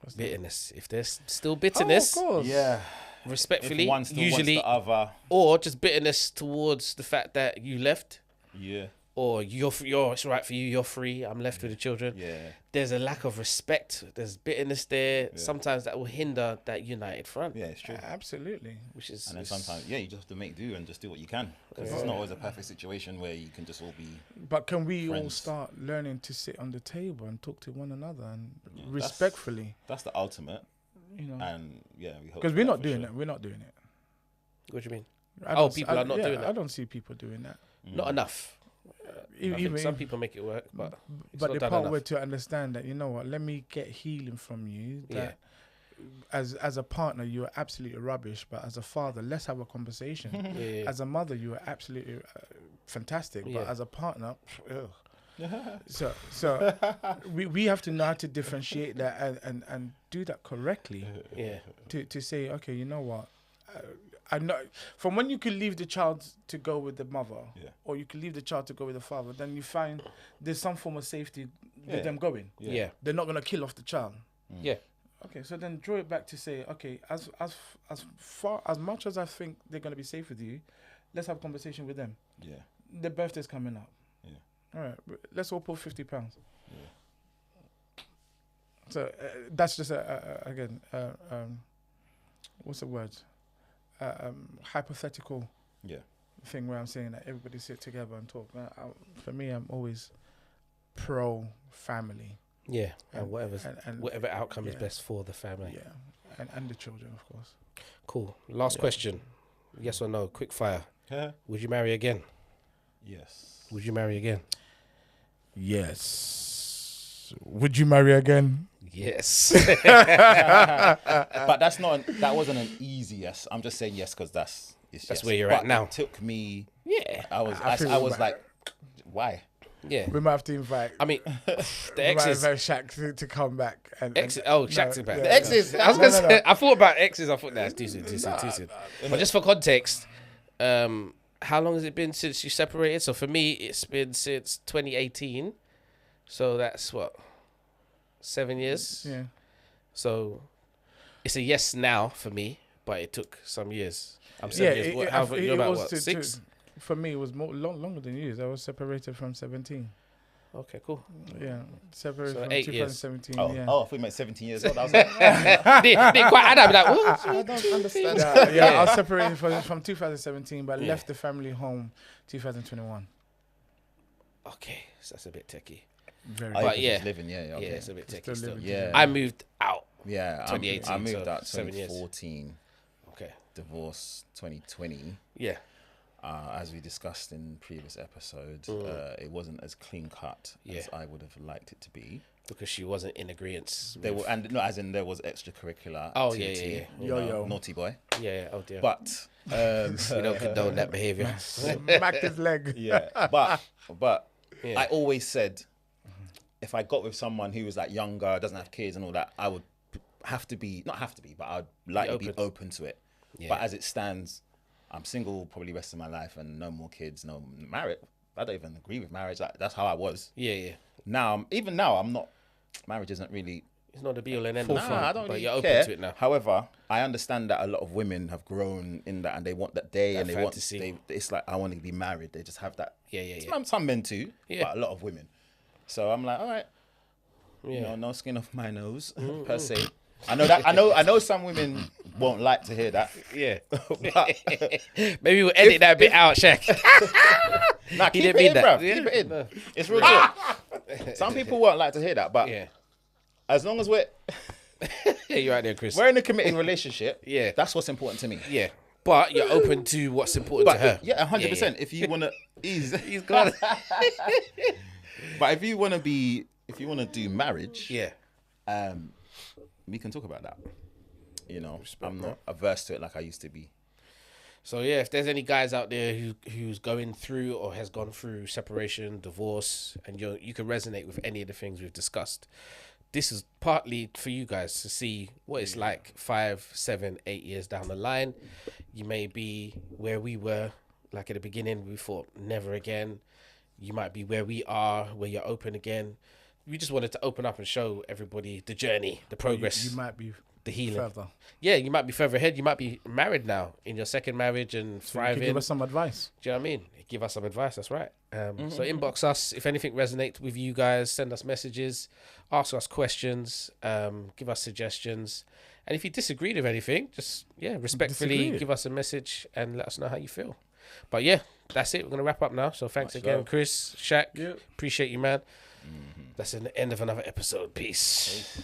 What's that? Bitterness. If there's still Oh, bitterness, of course. Yeah. respectfully, If one still usually, wants the other. or just bitterness towards the fact that you left, Yeah. or it's right for you, you're free, I'm left with the children. Yeah. There's a lack of respect. There's bitterness there. Sometimes that will hinder that united front. Yeah, it's true. Absolutely. Which is, And then sometimes, you just have to make do and just do what you can. Because it's not always a perfect situation where you can just all be. But can we all friends. start learning to sit on the table and talk to one another and Yeah, respectfully? That's the ultimate. You know, And yeah, we hope. because we're not doing it. We're not doing it. what do you mean? I don't People are not doing that. I don't see people doing that. Not enough. I think some people make it work, but it's But not the done part enough. where to understand that, you know what, let me get healing from you. That as a partner, you are absolutely rubbish, but as a father, let's have a conversation. Yeah. As a mother, you are absolutely fantastic, but Yeah. as a partner, ugh. So we have to know how to differentiate that and do that correctly. Yeah. To say, okay, you know what, I know from when you can leave the child to go with the mother, or you can leave the child to go with the father, then you find there's some form of safety with them going. Yeah. They're not gonna kill off the child. Yeah. Okay, so then draw it back to say, okay, as far as much as I think they're gonna be safe with you, let's have a conversation with them. Yeah. Their birthday's coming up. Yeah. All right, let's all put £50. Yeah. So that's just again, what's the word? Hypothetical Yeah. thing where I'm saying that everybody sit together and talk. For me, I'm always pro family. Yeah. And whatever outcome is yeah. best for the family. Yeah, and the children, of course. Cool. Last question. Yes or no? Quick fire. Would you marry again? Yes. Would you marry again? Yes. Would you marry again? Yes. But that wasn't an easy yes. I'm just saying yes because that's yes. where you're But at now. It took me. Yeah. I was feel like, why? Yeah. We might have to invite. I mean, the we might exes. invite Shach to come back. Shaq's back. yeah, The exes. yeah. I was gonna No. say, I thought about exes. I thought that's too soon. But just for context, how long has it been since you separated? So for me, it's been since 2018. So that's what, 7 years. Yeah. So it's a yes now for me, but it took some years. I'm 7 years. You're about what, 6? For me, it was longer than years. I was separated from 17. Okay, cool. Yeah, separated So from 8 years. 2017. Oh, yeah. I thought you meant 17 years old. I was like, Didn't quite add up. Like, what? I don't understand. I was separated from 2017, but left the family home 2021. Okay, so that's a bit techie. Very. Oh, But because yeah. he's living, yeah, okay. Yeah, it's a bit techie Still still. living Yeah. I moved out. Yeah, 2018, I moved so out 7 years. 2014, Okay. divorce 2020. Yeah. As we discussed in previous episodes, it wasn't as clean cut as I would have liked it to be. Because she wasn't in agreement. There were, and no, as in there was extracurricular. Oh, activity, yeah. you know, Yo. naughty boy. Yeah. Oh dear. But we don't condone that behavior. Smacked his leg. yeah, but Yeah. I always said, if I got with someone who was like younger, doesn't have kids and all that, I would not have to be, but I'd like to be open to it. Yeah. But as it stands, I'm single probably the rest of my life and no more kids, no married. I don't even agree with marriage. Like, that's how I was. Yeah. Now, even now, I'm not. Marriage isn't really. It's not the be all and end all. Nah, I don't but really you're care. open to it now. However, I understand that a lot of women have grown in that, and they want that day, That and they fantasy. want. It's like, I want to be married. They just have that. Yeah. Some men too, Yeah. but a lot of women. So I'm like, all right, Yeah. you know, no skin off my nose per se. I know that. I know some women won't like to hear that. Yeah. But Maybe we'll edit that bit out, Shaq. nah, He keep didn't it mean in, that. bruv. Yeah. Keep it in. No. It's real talk. Some people won't like to hear that, but Yeah. as long as we're Yeah, you're right there, Chris. in a committed relationship, Yeah. that's what's important to me. Yeah. But you're open to what's important to her. Yeah, 100%. Yeah. If you wanna, he's gone. But if you wanna do marriage, Yeah. we can talk about that. You know, I'm not averse to it like I used to be. So yeah, if there's any guys out there who's going through or has gone through separation, divorce, and you can resonate with any of the things we've discussed, this is partly for you guys to see what it's like 5, 7, 8 years down the line. You may be where we were, like at the beginning, we thought never again. You might be where we are, where you're open again. We just wanted to open up and show everybody the journey, the progress. You might be the healing. Further. Yeah, you might be further ahead. You might be married now in your second marriage and So you thriving. could give us some advice. Do you know what I mean? Give us some advice. That's right. So inbox us if anything resonates with you guys. Send us messages, ask us questions, give us suggestions, and if you disagree with anything, just respectfully Disagree. give us a message and let us know how you feel. But yeah, that's it. We're gonna wrap up now. So thanks Much again, love. Chris, Shaq. Yeah. Appreciate you, man. That's the end of another episode. Peace.